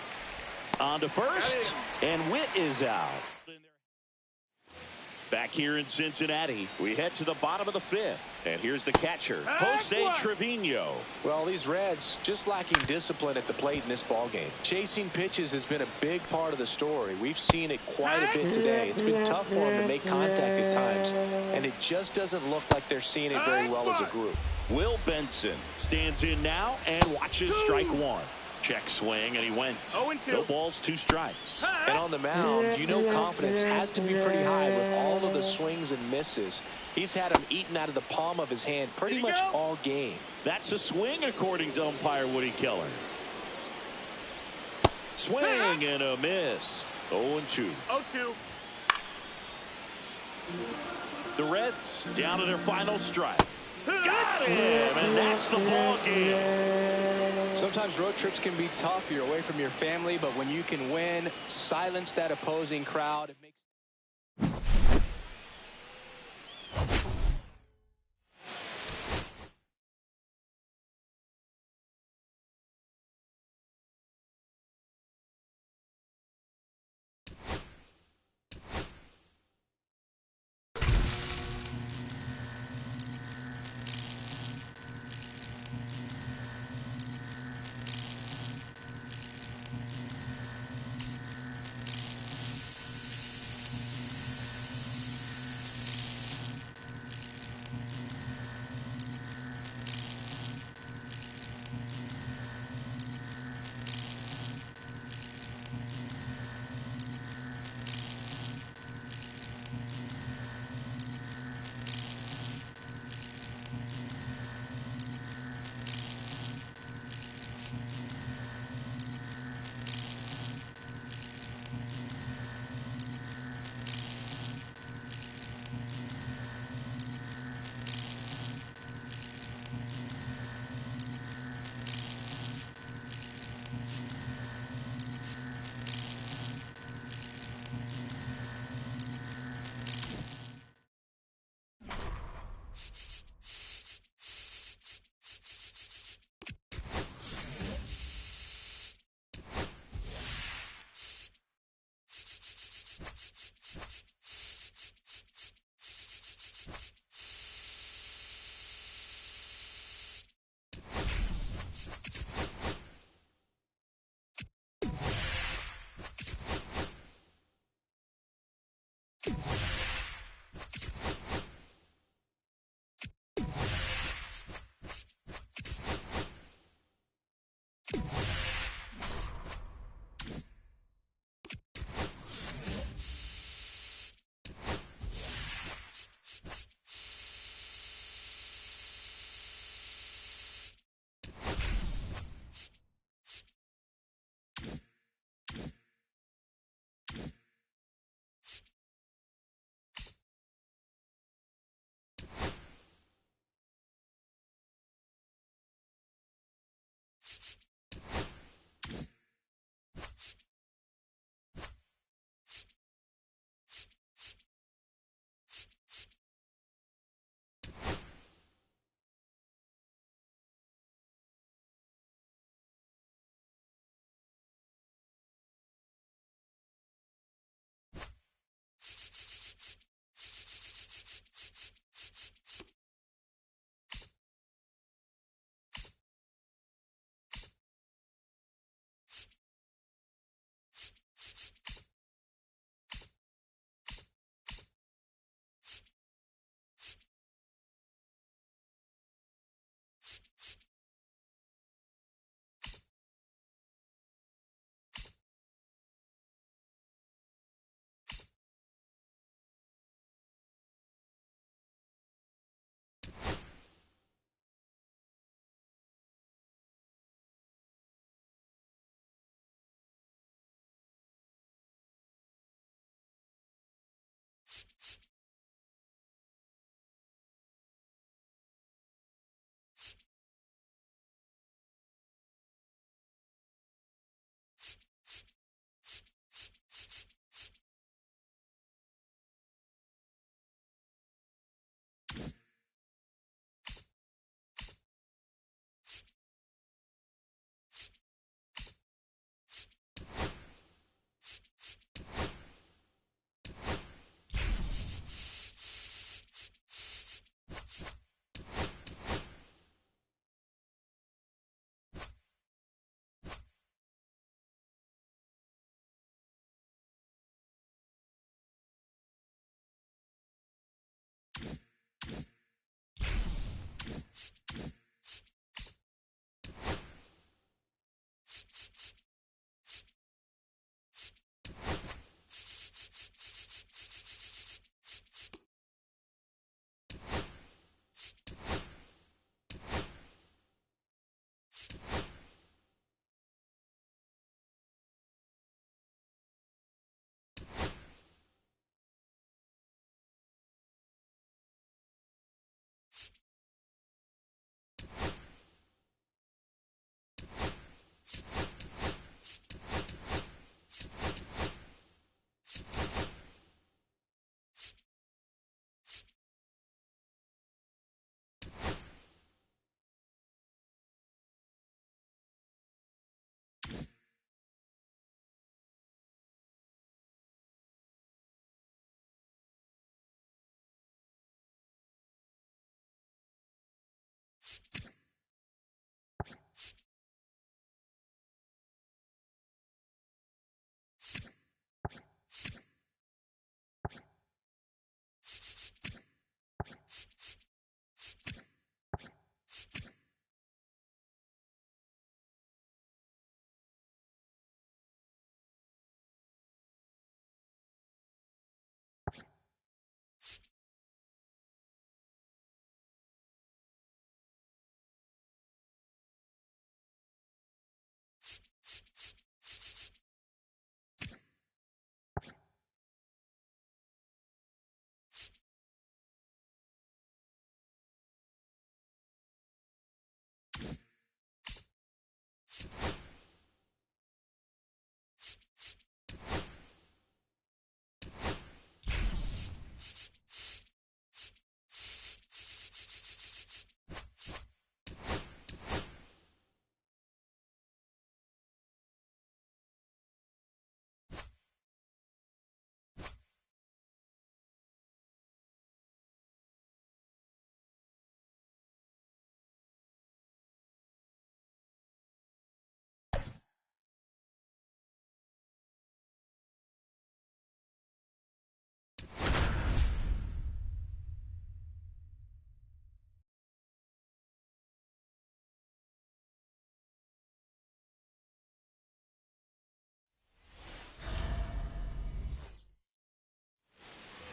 [SPEAKER 1] on to first, and Witt is out. Back here in Cincinnati, we head to the bottom of the 5th, and here's the catcher, Jose Trevino.
[SPEAKER 3] Well, these Reds just lacking discipline at the plate in this ballgame. Chasing pitches has been a big part of the story. We've seen it quite a bit today. It's been tough for them to make contact at times, and it just doesn't look like they're seeing it very well as a group.
[SPEAKER 1] Will Benson stands in now and watches strike 1. Check swing, and he went.
[SPEAKER 2] 0-2.
[SPEAKER 1] No balls, 2 strikes.
[SPEAKER 3] And on the mound, you know confidence has to be pretty high with all of the swings and misses. He's had them eaten out of the palm of his hand pretty much all game.
[SPEAKER 1] That's a swing, according to umpire Woody Keller. Swing and a miss. 0-2.
[SPEAKER 2] 0-2.
[SPEAKER 1] The Reds down to their final strike. Got him, and that's the ball game.
[SPEAKER 3] Sometimes road trips can be tough. You're away from your family, but when you can win, silence that opposing crowd. It makes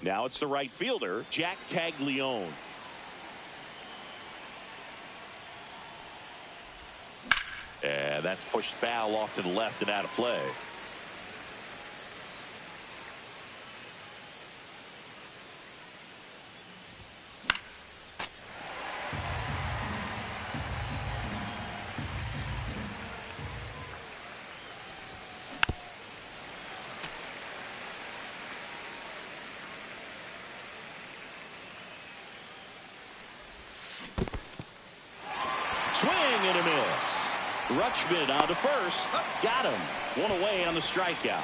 [SPEAKER 1] Now it's the right fielder, Jack Caglione. And that's pushed foul off to the left and out of play. Swing and a miss. Rutschman on to first. Got him. One away on the strikeout.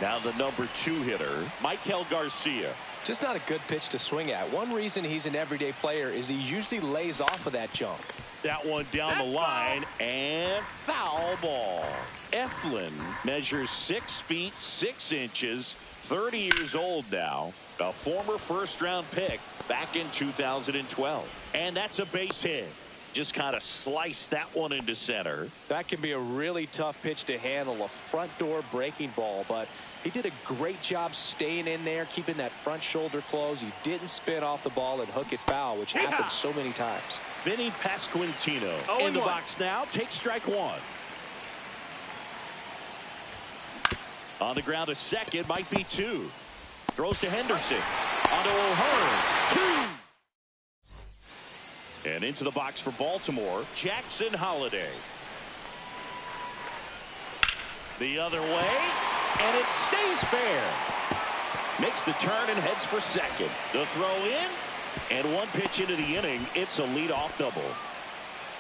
[SPEAKER 1] Now the number 2 hitter, Michael Garcia.
[SPEAKER 3] Just not a good pitch to swing at. One reason he's an everyday player is he usually lays off of that junk.
[SPEAKER 1] That one down the line and foul ball. Eflin measures 6 feet 6 inches, 30 years old now, a former first-round pick back in 2012. And that's a base hit. Just kind of sliced that one into center.
[SPEAKER 3] That can be a really tough pitch to handle, a front door breaking ball, but he did a great job staying in there, keeping that front shoulder closed. He didn't spin off the ball and hook it foul, which happens so many times.
[SPEAKER 1] Vinny Pasquantino in the box now. Takes strike one. On the ground to second, might be two. Throws to Henderson. Onto O'Hearn. Two. And into the box for Baltimore, Jackson Holliday. The other way, and it stays fair. Makes the turn and heads for second. The throw in, and one pitch into the inning. It's a leadoff double.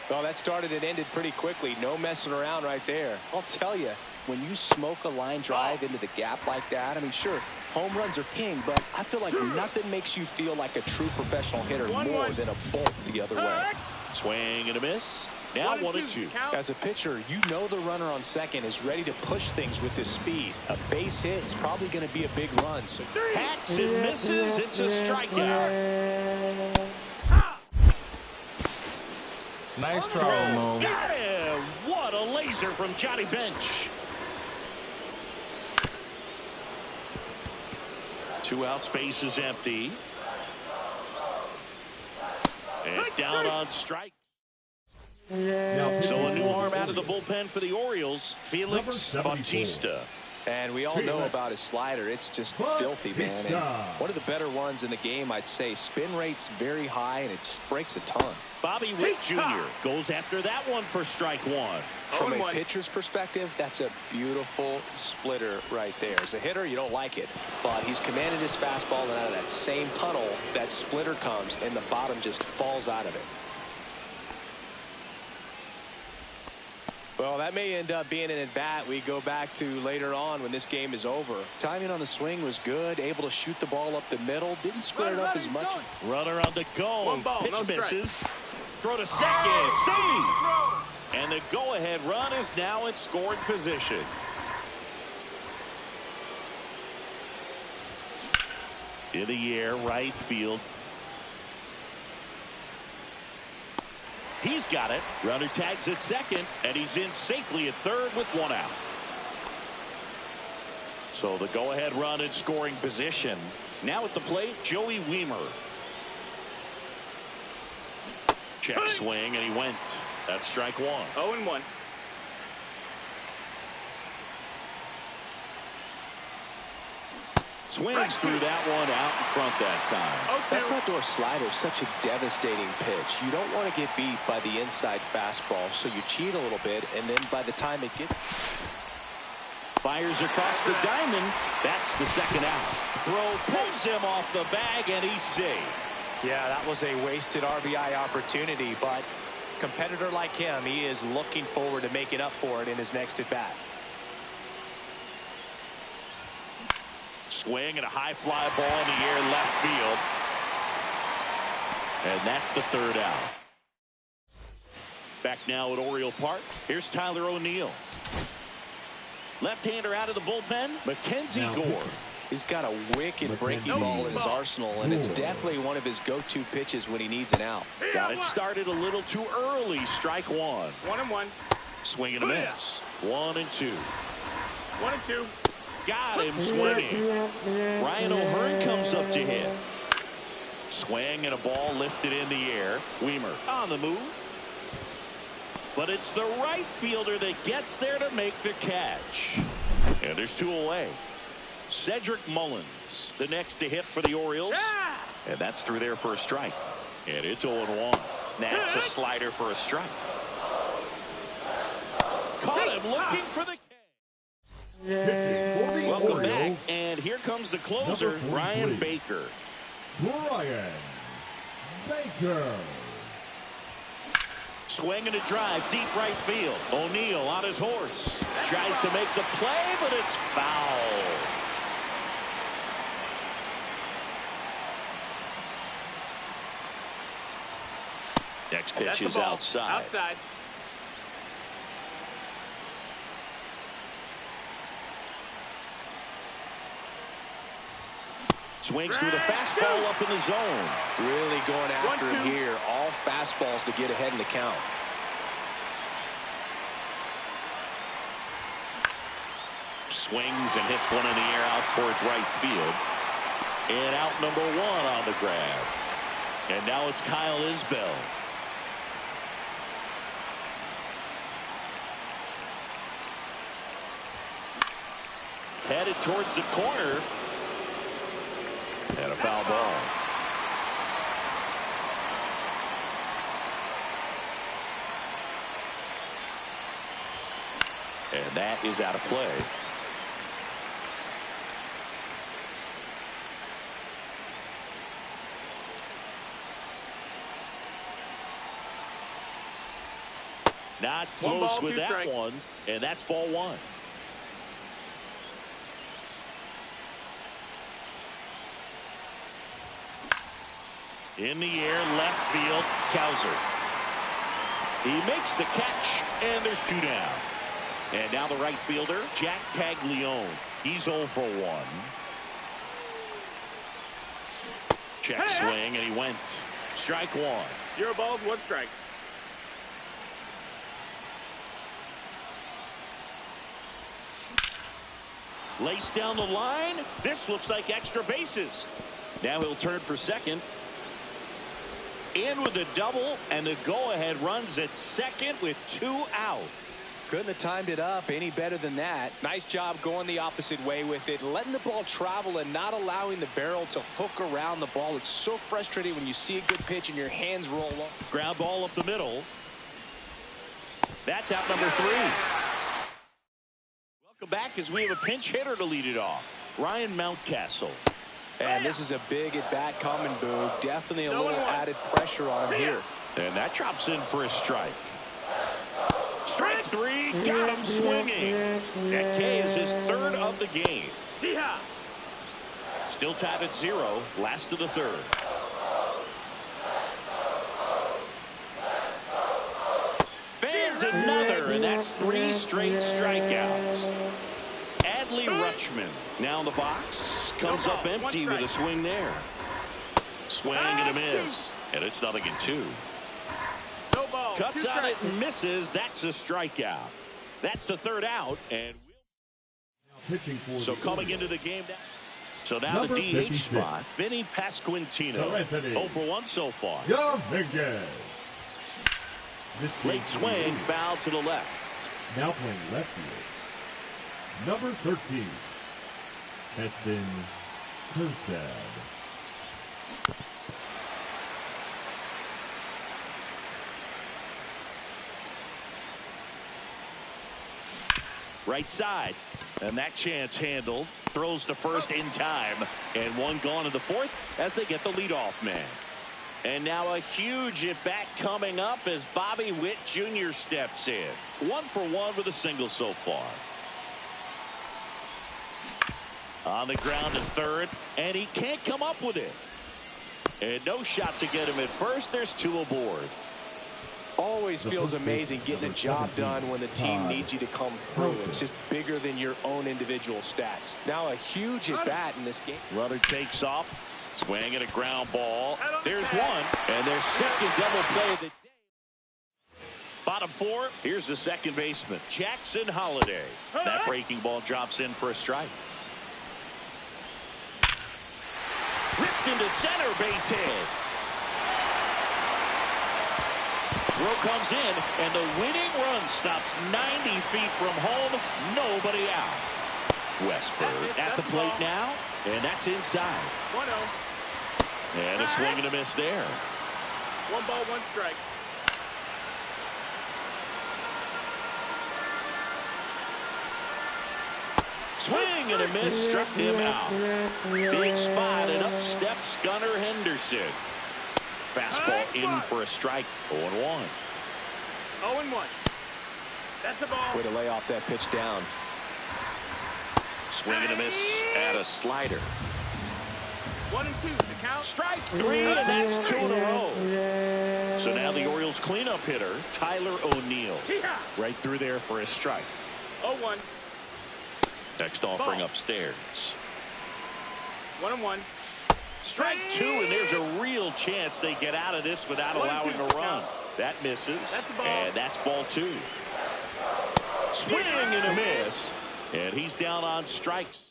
[SPEAKER 3] Well, that started and ended pretty quickly. No messing around right there. I'll tell you, when you smoke a line drive into the gap like that, I mean, sure, home runs are king, but I feel like nothing makes you feel like a true professional hitter more than a bolt the other way.
[SPEAKER 1] Swing and a miss. Now 1-2.
[SPEAKER 3] As a pitcher, you know the runner on second is ready to push things with his speed. A base hit is probably going to be a big run. So
[SPEAKER 1] hacks and misses. It's a strikeout.
[SPEAKER 5] Nice try, Mo.
[SPEAKER 1] Got him. What a laser from Johnny Bench. 2 outs, base is empty. And down on strike. So a new arm out of the bullpen for the Orioles, Felix Bautista.
[SPEAKER 3] And we all know about his slider. It's just filthy, man. And one of the better ones in the game, I'd say. Spin rate's very high, and it just breaks a ton.
[SPEAKER 1] Bobby Witt Jr. goes after that one for strike one.
[SPEAKER 3] From a pitcher's perspective, that's a beautiful splitter right there. As a hitter, you don't like it. But he's commanded his fastball, and out of that same tunnel, that splitter comes, and the bottom just falls out of it. Well, that may end up being an at-bat we go back to later on when this game is over. Timing on the swing was good, able to shoot the ball up the middle, didn't square it up as much.
[SPEAKER 1] Runner on the go. One ball, pitch misses. Throw to second. Save. And the go-ahead run is now in scoring position. In the air, right field. He's got it. Runner tags at second, and he's in safely at third with 1 out. So the go-ahead run in scoring position. Now at the plate, Joey Wiemer. Check swing, and he went. That's strike one.
[SPEAKER 2] 0-1.
[SPEAKER 1] Swings through that one out in front that time.
[SPEAKER 3] That front door slider is such a devastating pitch. You don't want to get beat by the inside fastball, so you cheat a little bit, and then by the time it gets...
[SPEAKER 1] Fires across the diamond. That's the second out. Throw pulls him off the bag, and he's safe.
[SPEAKER 3] Yeah, that was a wasted RBI opportunity, but competitor like him, he is looking forward to making up for it in his next at-bat.
[SPEAKER 1] Swing and a high fly ball in the air left field. And that's the third out. Back now at Oriole Park. Here's Tyler O'Neill. Left-hander out of the bullpen. Mackenzie Gore.
[SPEAKER 3] He's got a wicked breaking ball in his arsenal, and it's definitely one of his go-to pitches when he needs an out.
[SPEAKER 1] Got it started a little too early. Strike one.
[SPEAKER 2] 1-1.
[SPEAKER 1] Swing and a miss. 1-2.
[SPEAKER 2] 1-2.
[SPEAKER 1] Got him swinging. Ryan O'Hearn comes up to hit. Swing and a ball lifted in the air. Wiemer on the move. But it's the right fielder that gets there to make the catch. And there's 2 away. Cedric Mullins, the next to hit for the Orioles. And that's through there for a strike. And it's 0-1. That's a slider for a strike. Caught him looking for the catch. Welcome back, and here comes the closer, Brian Baker.
[SPEAKER 4] Brian Baker.
[SPEAKER 1] Swing and a drive, deep right field. O'Neill on his horse. Tries to make the play, but it's foul. Next pitch is outside. Swings through the fastball up in the zone.
[SPEAKER 3] Really going after him here. All fastballs to get ahead in the count.
[SPEAKER 1] Swings and hits one in the air out towards right field. And out number one on the grab. And now it's Kyle Isbell. Headed towards the corner. And a foul ball. And that is out of play. Not close with that one, and that's ball one. In the air, left field, Cowser. He makes the catch, and there's two down. And now the right fielder, Jack Caglione. He's 0 for 1. Check swing, and he went. Strike one.
[SPEAKER 2] 0 balls, 1 strike.
[SPEAKER 1] Laced down the line. This looks like extra bases. Now he'll turn for second. In with a double, and the go-ahead runs at second with 2 out.
[SPEAKER 3] Couldn't have timed it up any better than that. Nice job going the opposite way with it, letting the ball travel and not allowing the barrel to hook around the ball. It's so frustrating when you see a good pitch and your hands roll up.
[SPEAKER 1] Ground ball up the middle. That's out number 3. Welcome back as we have a pinch hitter to lead it off. Ryan Mountcastle.
[SPEAKER 3] And this is a big at-bat coming, Boog. Definitely a little added pressure on him here.
[SPEAKER 1] And that drops in for a strike. Strike 3, got him swinging. That K is his 3rd of the game. Still tied at 0, last of the 3rd. Fans another, and that's 3 straight strikeouts. Adley Rutschman now in the box. Comes up empty with a swing there. Swing and a miss. And it's 0-2.
[SPEAKER 2] No ball.
[SPEAKER 1] Cuts on it and misses. That's a strikeout. That's the 3rd out. And so coming into the game now. So now the DH spot. Vinny Pasquantino. 0 for 1 so far. Late swing, foul to the left.
[SPEAKER 4] Now playing left field. Number 13, Heston Kjerstad.
[SPEAKER 1] Right side, and that chance handled. Throws to first in time, and 1 gone in the 4th as they get the leadoff man. And now a huge at-bat coming up as Bobby Witt Jr. steps in. 1 for 1 with a single so far. On the ground to 3rd, and he can't come up with it. And no shot to get him at first. There's 2 aboard.
[SPEAKER 3] Always feels amazing getting a job done when the team needs you to come through. It's just bigger than your own individual stats. Now a huge at-bat in this game.
[SPEAKER 1] Runner takes off. Swing and a ground ball. There's 1. And their second double play of the day. Bottom 4. Here's the second baseman, Jackson Holliday. That breaking ball drops in for a strike. Ripped into center, base hit. Throw comes in, and the winning run stops 90 feet from home. Nobody out. Westberg at the plate now, and that's inside.
[SPEAKER 2] 1-0.
[SPEAKER 1] And a swing and a miss there.
[SPEAKER 2] 1 ball, 1 strike.
[SPEAKER 1] Swing and a miss, struck him out. Big spot, and up steps Gunnar Henderson. Fastball in for a strike. 0-1.
[SPEAKER 2] 0-1. That's a ball.
[SPEAKER 3] Way to lay off that pitch down.
[SPEAKER 1] Swing and a miss at a slider.
[SPEAKER 2] 1-2. The count.
[SPEAKER 1] Strike 3, and that's 2 in a row. So now the Orioles cleanup hitter, Tyler O'Neill. Right through there for a strike.
[SPEAKER 2] 0-1.
[SPEAKER 1] Next offering upstairs.
[SPEAKER 2] 1-1.
[SPEAKER 1] Strike two, and there's a real chance they get out of this without allowing a run. That misses, and that's ball two. Swing and a miss, and he's down on strikes.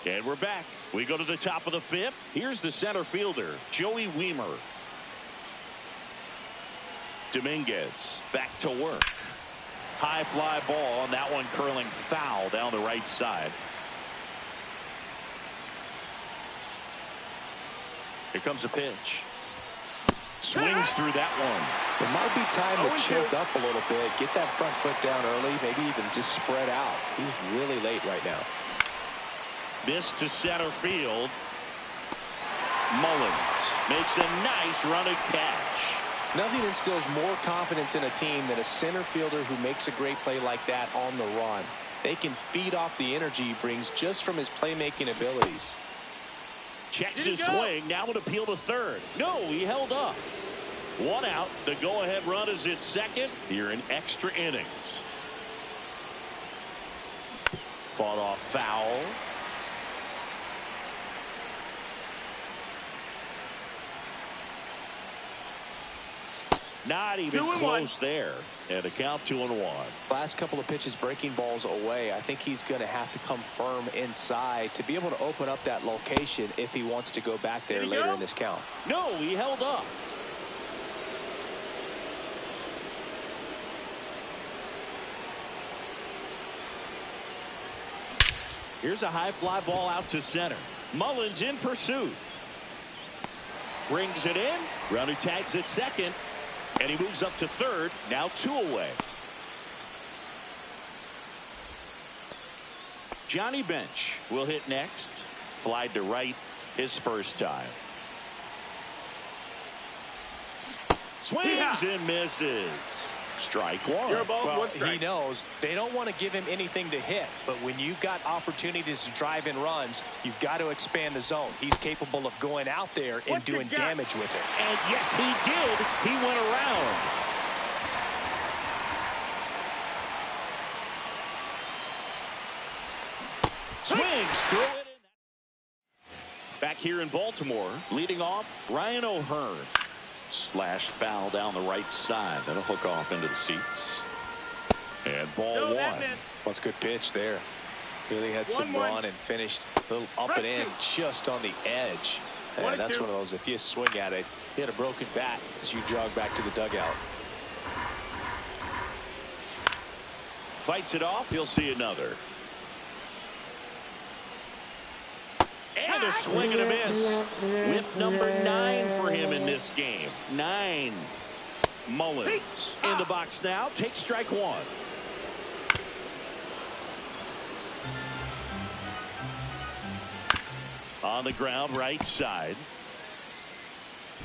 [SPEAKER 1] And we're back. We go to the top of the fifth. Here's the center fielder, Joey Wiemer. Dominguez back to work. High fly ball, and that one curling foul down the right side. Here comes a pitch. Swings through that one.
[SPEAKER 3] It might be time to choke up a little bit, get that front foot down early, maybe even just spread out. He's really late right now.
[SPEAKER 1] This to center field. Mullins makes a nice running catch.
[SPEAKER 3] Nothing instills more confidence in a team than a center fielder who makes a great play like that on the run. They can feed off the energy he brings just from his playmaking abilities.
[SPEAKER 1] Checks his swing. Now an appeal to third. No, he held up. One out. The go-ahead run is at second here in extra innings. Fought off foul. Not even close there. And a count 2-1.
[SPEAKER 3] Last couple of pitches breaking balls away. I think he's going to have to come firm inside to be able to open up that location if he wants to go back there later in this count.
[SPEAKER 1] No, he held up. Here's a high fly ball out to center. Mullins in pursuit. Brings it in. Runner tags at second. And he moves up to third. Now 2 away. Johnny Bench will hit next. Flied to right his first time. Swings and misses. Strike one.
[SPEAKER 3] Well, he knows they don't want to give him anything to hit, but when you've got opportunities to drive in runs, you've got to expand the zone. He's capable of going out there and doing damage with it.
[SPEAKER 1] And yes, he did. He went around. Swings through it. Back here in Baltimore, leading off, Ryan O'Hearn. Slash foul down the right side. That'll hook off into the seats. And ball one.
[SPEAKER 3] That's a good pitch there. Really had some run and finished a little up and in just on the edge. And that's one of those, if you swing at it, you hit a broken bat as you jog back to the dugout.
[SPEAKER 1] Fights it off. He'll see another. And a swing and a miss with number 9 for him in this game. 9. Mullins in the box now. Takes strike one. On the ground, right side.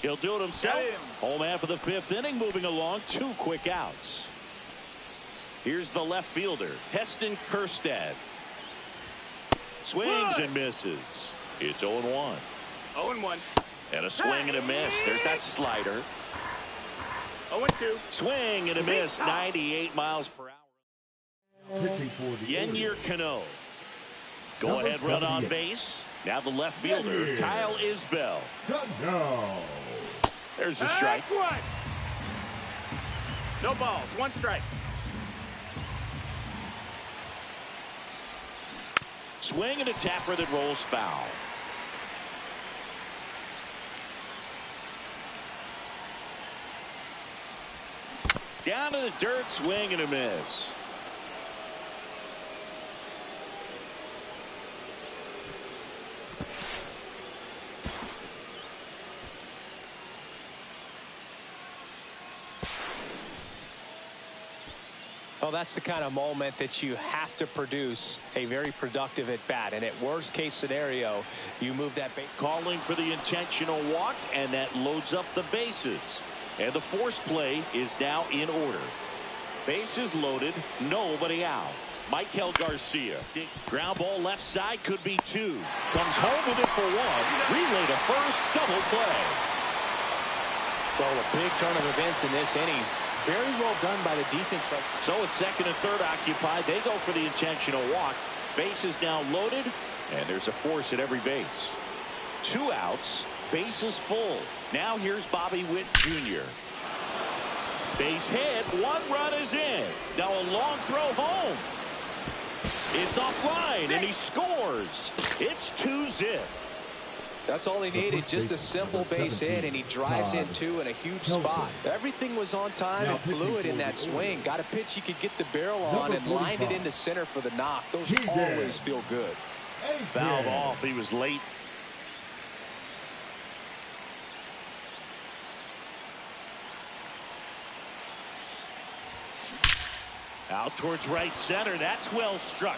[SPEAKER 1] He'll do it himself. Home half of the 5th inning, moving along. 2 quick outs. Here's the left fielder, Heston Kjerstad. Swings and misses. It's 0-1.
[SPEAKER 2] 0-1.
[SPEAKER 1] And a swing and a miss. There's that slider.
[SPEAKER 2] 0-2.
[SPEAKER 1] Swing and a miss. 98 miles per hour. Yennier Cano. Go ahead run on base. Now the left fielder, Kyle Isbell. There's the strike.
[SPEAKER 2] No balls. 1 strike.
[SPEAKER 1] Swing and a tapper that rolls foul. Down to the dirt, swing and a miss.
[SPEAKER 3] Well, that's the kind of moment that you have to produce a very productive at bat. And at worst case scenario, you move that base.
[SPEAKER 1] Calling for the intentional walk, and that loads up the bases. And the force play is now in order. Bases loaded, nobody out. Michael Garcia. Ground ball left side, could be 2. Comes home with it for 1. Relay to first, double play.
[SPEAKER 3] Well, a big turn of events in this inning. Very well done by the defense.
[SPEAKER 1] So with second and third occupied, they go for the intentional walk. Base is now loaded, and there's a force at every base. 2 outs, bases full. Now here's Bobby Witt Jr. Base hit, 1 run is in. Now a long throw home. It's offline and he scores. It's 2-zip.
[SPEAKER 3] That's all he needed, just a simple base hit, and he drives in 2 in a huge spot. Everything was on time and fluid in that swing. Got a pitch you could get the barrel on and lined it into center for the knock. Those always feel good.
[SPEAKER 1] Fouled off. He was late. Out towards right center. That's well struck.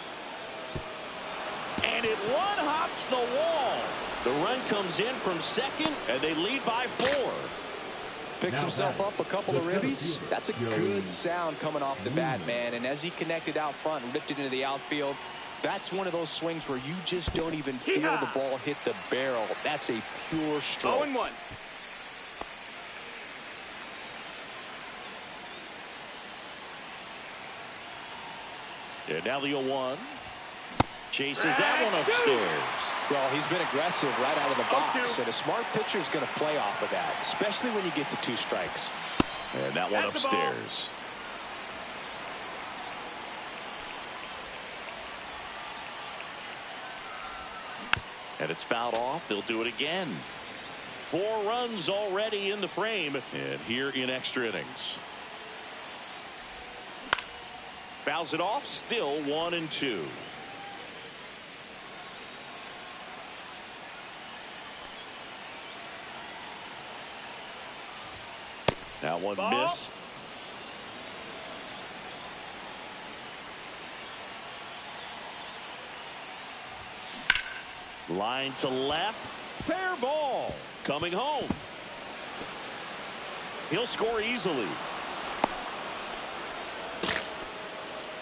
[SPEAKER 1] And it one-hops the wall. The run comes in from second, and they lead by 4.
[SPEAKER 3] Picks himself up a couple of ribbies. That's a good sound coming off the bat, man. And as he connected out front and ripped it into the outfield, that's one of those swings where you just don't even feel the ball hit the barrel. That's a pure stroke.
[SPEAKER 2] 0-1.
[SPEAKER 1] And now the 0-1. Chases that one upstairs.
[SPEAKER 3] Well, he's been aggressive right out of the box, and a smart pitcher is going to play off of that, especially when you get to 2 strikes.
[SPEAKER 1] And that one upstairs. And it's fouled off. They'll do it again. 4 runs already in the frame, and here in extra innings. Fouls it off. Still 1-2. That one missed. Line to left. Fair ball. Coming home. He'll score easily.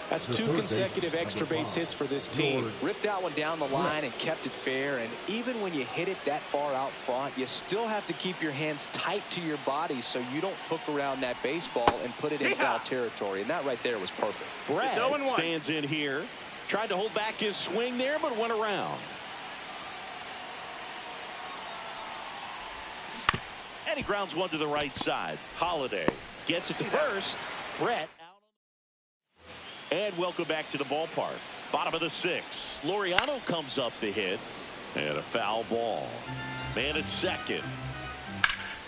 [SPEAKER 3] That's 2 consecutive extra base hits for this team. Ripped that one down the line and kept it fair. And even when you hit it that far out front, you still have to keep your hands tight to your body so you don't hook around that baseball and put it in foul territory. And that right there was perfect.
[SPEAKER 1] Brad stands in here. Tried to hold back his swing there, but went around. And he grounds one to the right side. Holiday gets it to first. Brett out. And welcome back to the ballpark. Bottom of the 6th. Laureano comes up to hit. And a foul ball. Man at second.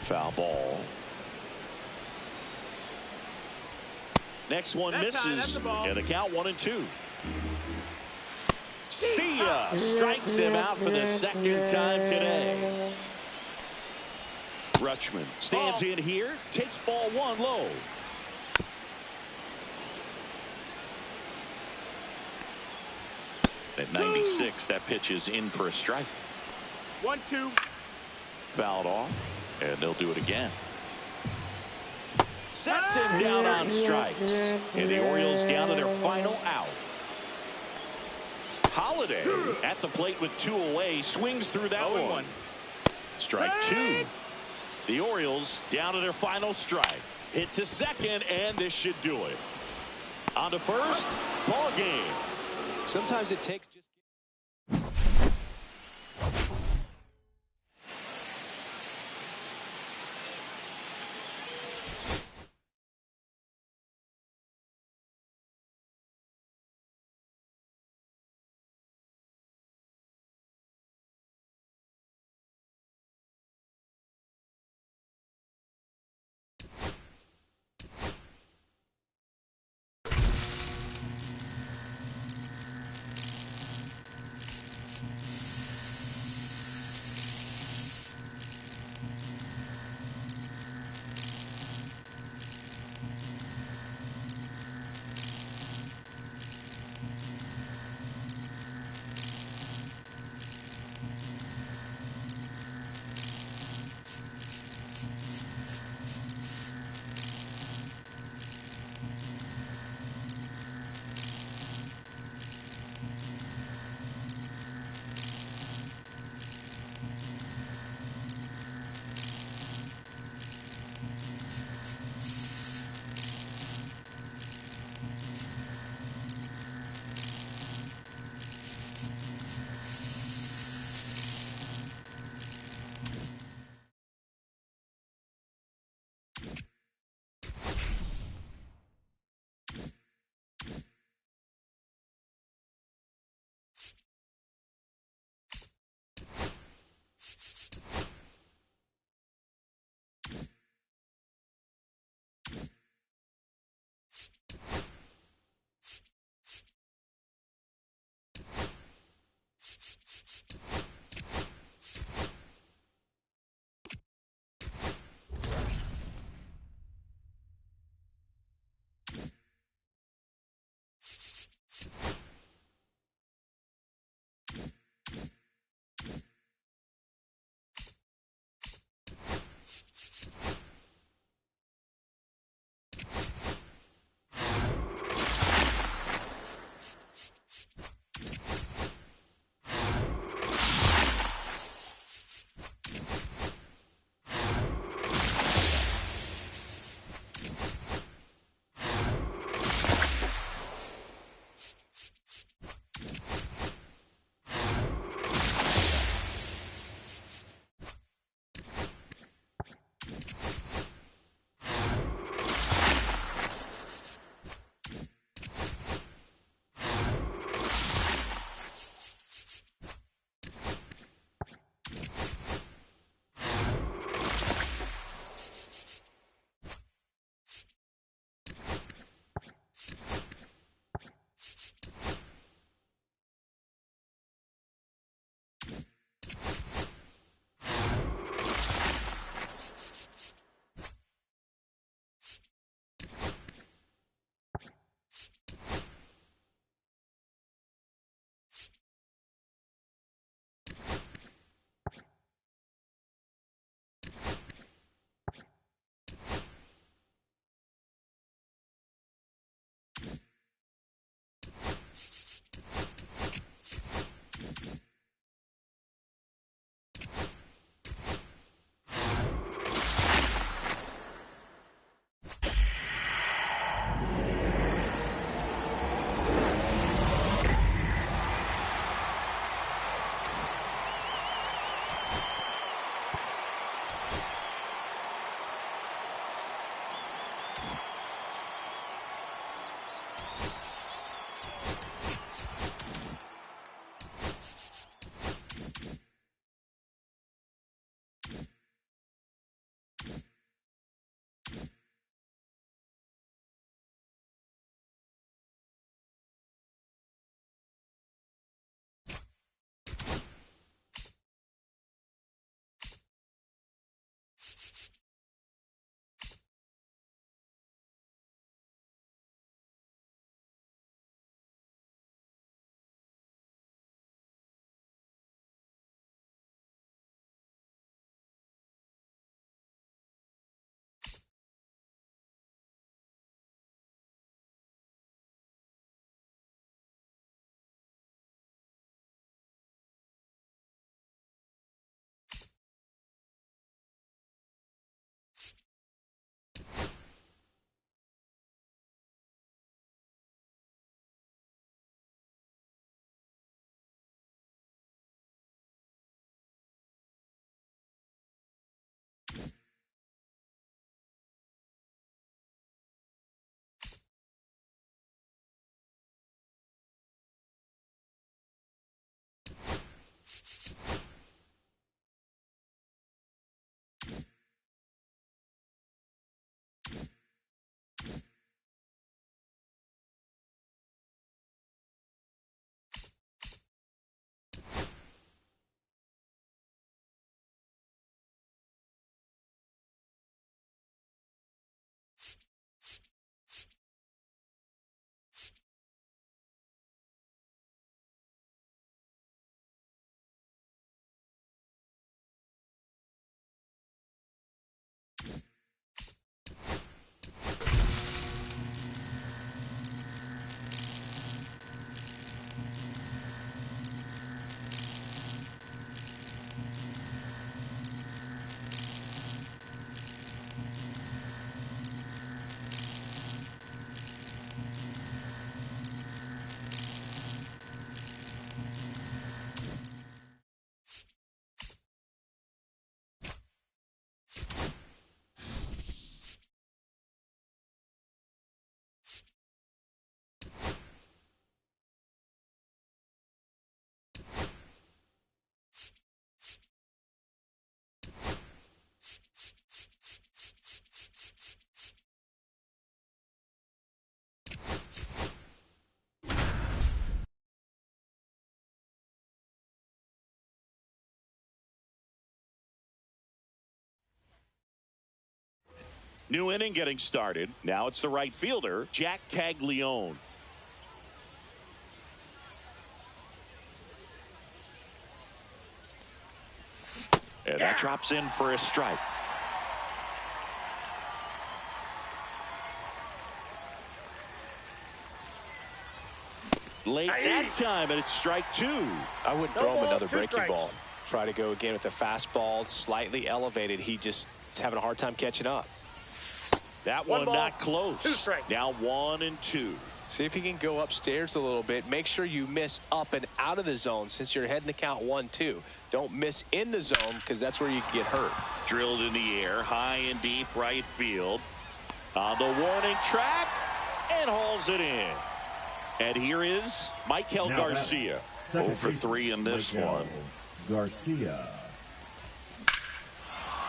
[SPEAKER 1] Foul ball. Next one misses. And the count 1-2. See ya. Strikes him out for the second time today. Rutschman stands in here. Takes ball 1 low. At 96, that pitch is in for a strike.
[SPEAKER 2] 1-2.
[SPEAKER 1] Fouled off, and they'll do it again. Sets him down on strikes. And the Orioles down to their final out. Holiday at the plate with 2 away. Swings through that one. Strike 2. The Orioles down to their final strike. Hit to second, and this should do it. On to first. Ball game.
[SPEAKER 3] Sometimes it takes just
[SPEAKER 1] New inning getting started. Now it's the right fielder, Jack Caglione. And that drops in for a strike. Late that time, and it's strike two.
[SPEAKER 3] I wouldn't throw him another breaking ball. Try to go again with the fastball, slightly elevated. He just is having a hard time catching up.
[SPEAKER 1] That one not close. Now 1-2.
[SPEAKER 3] See if he can go upstairs a little bit. Make sure you miss up and out of the zone since you're heading to count 1-2. Don't miss in the zone because that's where you can get hurt.
[SPEAKER 1] Drilled in the air, high and deep right field. On the warning track, and hauls it in. And here is Michael Garcia. 0 for 3 in this one.
[SPEAKER 4] Garcia.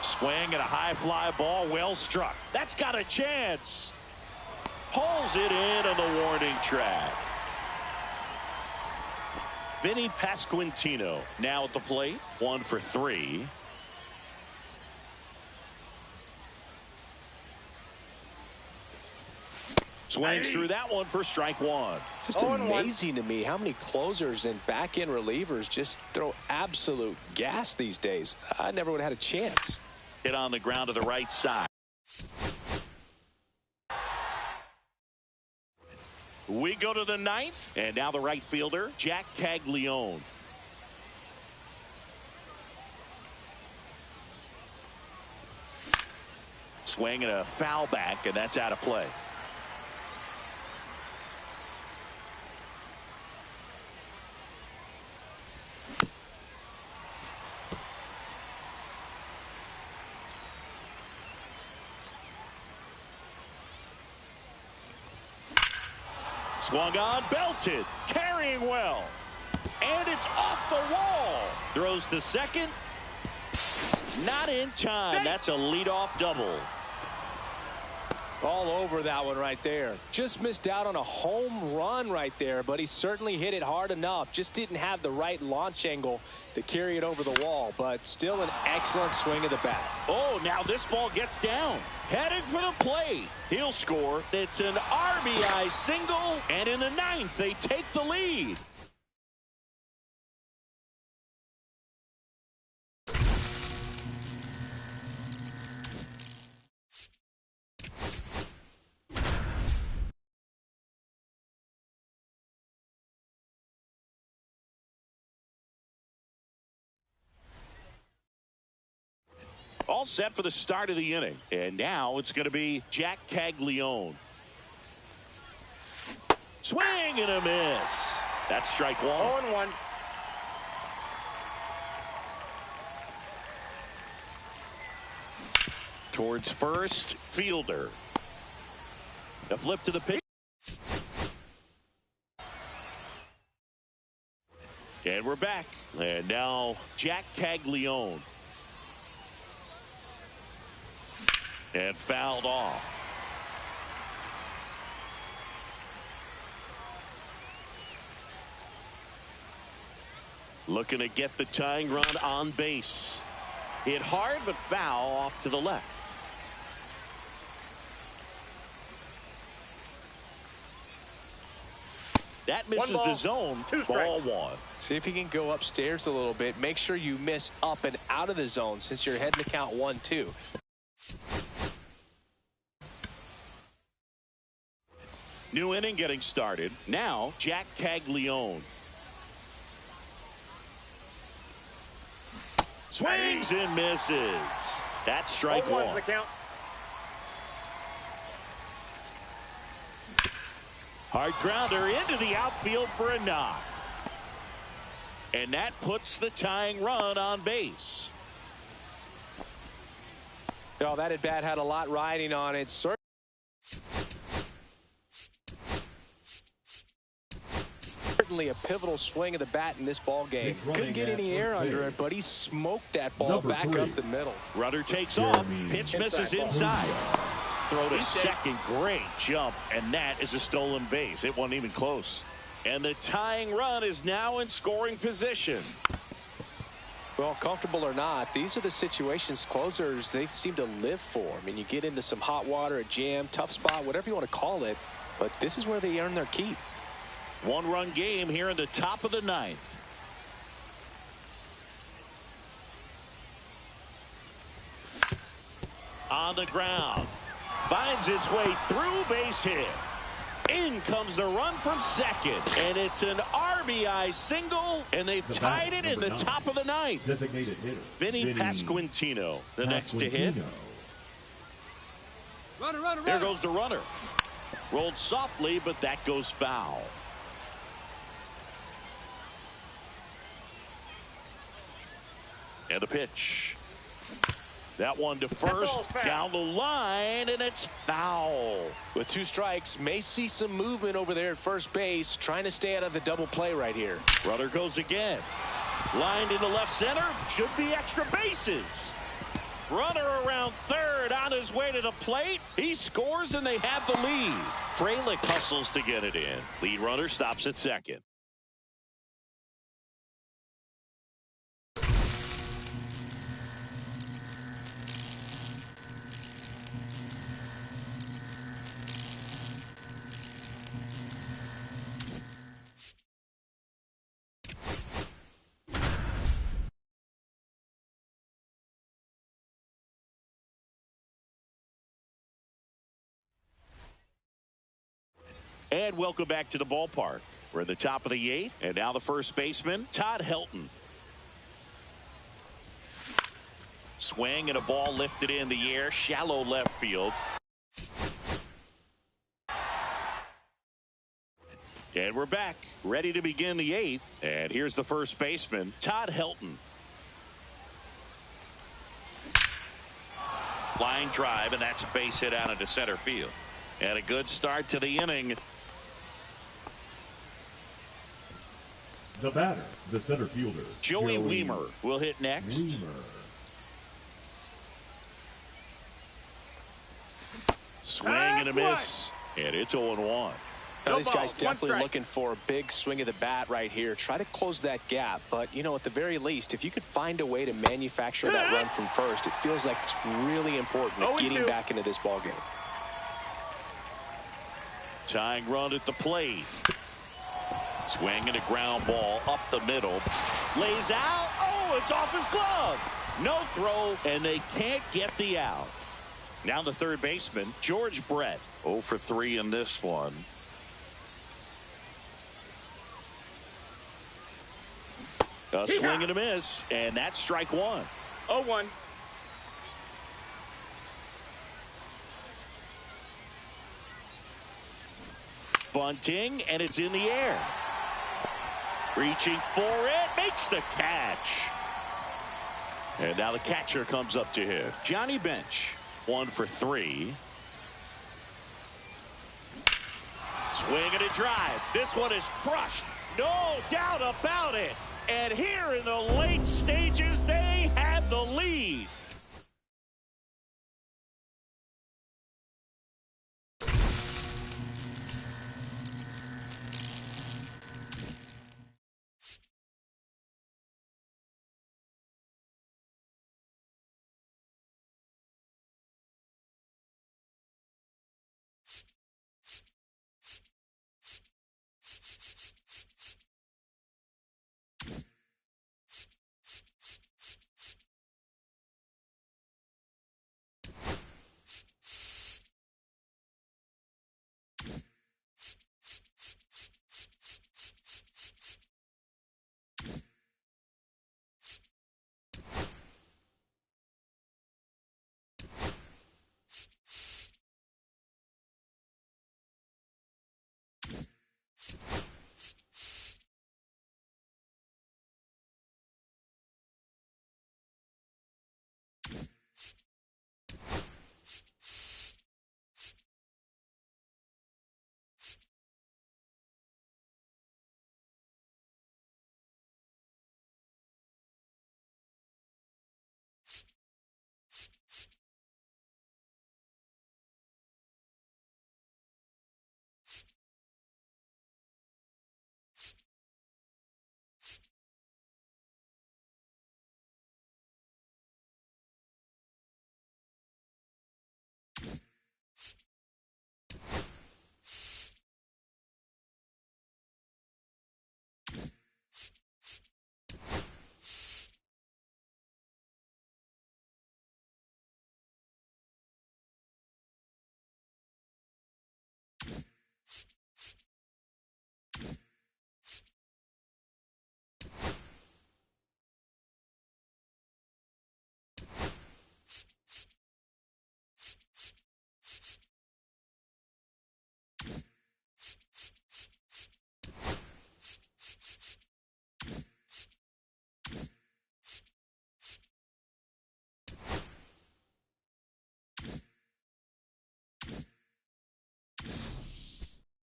[SPEAKER 1] Swing and a high fly ball, well struck. That's got a chance. Hauls it in on the warning track. Vinny Pasquantino now at the plate. 1 for 3. Swings through that one for strike one.
[SPEAKER 3] Just amazing to me how many closers and back-end relievers just throw absolute gas these days. I never would have had a chance.
[SPEAKER 1] Hit on the ground to the right side. We go to the ninth, and now the right fielder, Jack Caglione. Swing and a foul back, and that's out of play. Swung on, belted, carrying well. And it's off the wall. Throws to second. Not in time. That's a leadoff double.
[SPEAKER 3] All over that one right there. Just missed out on a home run right there, but he certainly hit it hard enough. Just didn't have the right launch angle to carry it over the wall, but still an excellent swing of the bat.
[SPEAKER 1] Oh, now this ball gets down. Headed for the plate. He'll score. It's an RBI single, and in the ninth, they take the lead. All set for the start of the inning. And now it's going to be Jack Caglione. Swing and a miss. That's strike one.
[SPEAKER 2] 0-1.
[SPEAKER 1] Towards first, fielder. The flip to the pitch. And we're back. And now Jack Caglione. And fouled off. Looking to get the tying run on base. Hit hard but foul off to the left. That misses the zone. Ball one.
[SPEAKER 3] See if he can go upstairs a little bit. Make sure you miss up and out of the zone since you're heading to count 1-2.
[SPEAKER 1] New inning getting started. Now, Jack Caglione. Swings and misses. That's strike one.
[SPEAKER 2] The count.
[SPEAKER 1] Hard grounder into the outfield for a knock. And that puts the tying run on base.
[SPEAKER 3] Oh, that at bat had a lot riding on it. Certainly a pivotal swing of the bat in this ball game. Couldn't get any air under it, but he smoked that ball back up the middle.
[SPEAKER 1] Runner takes off. Pitch misses inside. Throw to second. Great jump. And that is a stolen base. It wasn't even close. And the tying run is now in scoring position.
[SPEAKER 3] Well, comfortable or not, these are the situations closers they seem to live for. I mean, you get into some hot water, a jam, tough spot, whatever you want to call it, but this is where they earn their keep.
[SPEAKER 1] One-run game here in the top of the ninth. On the ground. Finds its way through, base hit. In comes the run from second, and it's an RBI single, and they've tied it in the top of the ninth.
[SPEAKER 4] Designated hitter.
[SPEAKER 1] Vinny Pasquantino, the next to hit.
[SPEAKER 2] Runner.
[SPEAKER 1] There goes the runner. Rolled softly, but that goes foul. And a pitch. That one to first, down the line, and it's foul.
[SPEAKER 3] With 2 strikes, may see some movement over there at first base, trying to stay out of the double play right here.
[SPEAKER 1] Runner goes again. Lined into left center, should be extra bases. Runner around third, on his way to the plate. He scores, and they have the lead. Frelick hustles to get it in. Lead runner stops at second. And welcome back to the ballpark. We're in the top of the 8th, and now the first baseman, Todd Helton. Swing and a ball lifted in the air, shallow left field. And we're back, ready to begin the 8th. And here's the first baseman, Todd Helton. Line drive, and that's a base hit out into center field. And a good start to the inning.
[SPEAKER 4] The batter, the center fielder,
[SPEAKER 1] Joey Wiemer will hit next. Swing and a miss, and it's 0-1.
[SPEAKER 3] Now, these guys definitely looking for a big swing of the bat right here. Try to close that gap, but, you know, at the very least, if you could find a way to manufacture that run from first, it feels like it's really important at getting back into this ballgame.
[SPEAKER 1] Tying run at the plate. Swing and a ground ball up the middle. Lays out. Oh, it's off his glove. No throw, and they can't get the out. Now the third baseman, George Brett. 0 for 3 in this one. A swing and a miss, and that's strike 1.
[SPEAKER 2] 0-1.
[SPEAKER 1] Bunting, and it's in the air. Reaching for it, makes the catch. And now the catcher comes up to him. Johnny Bench, 1 for 3. Swing and a drive. This one is crushed. No doubt about it. And here in the late stages, they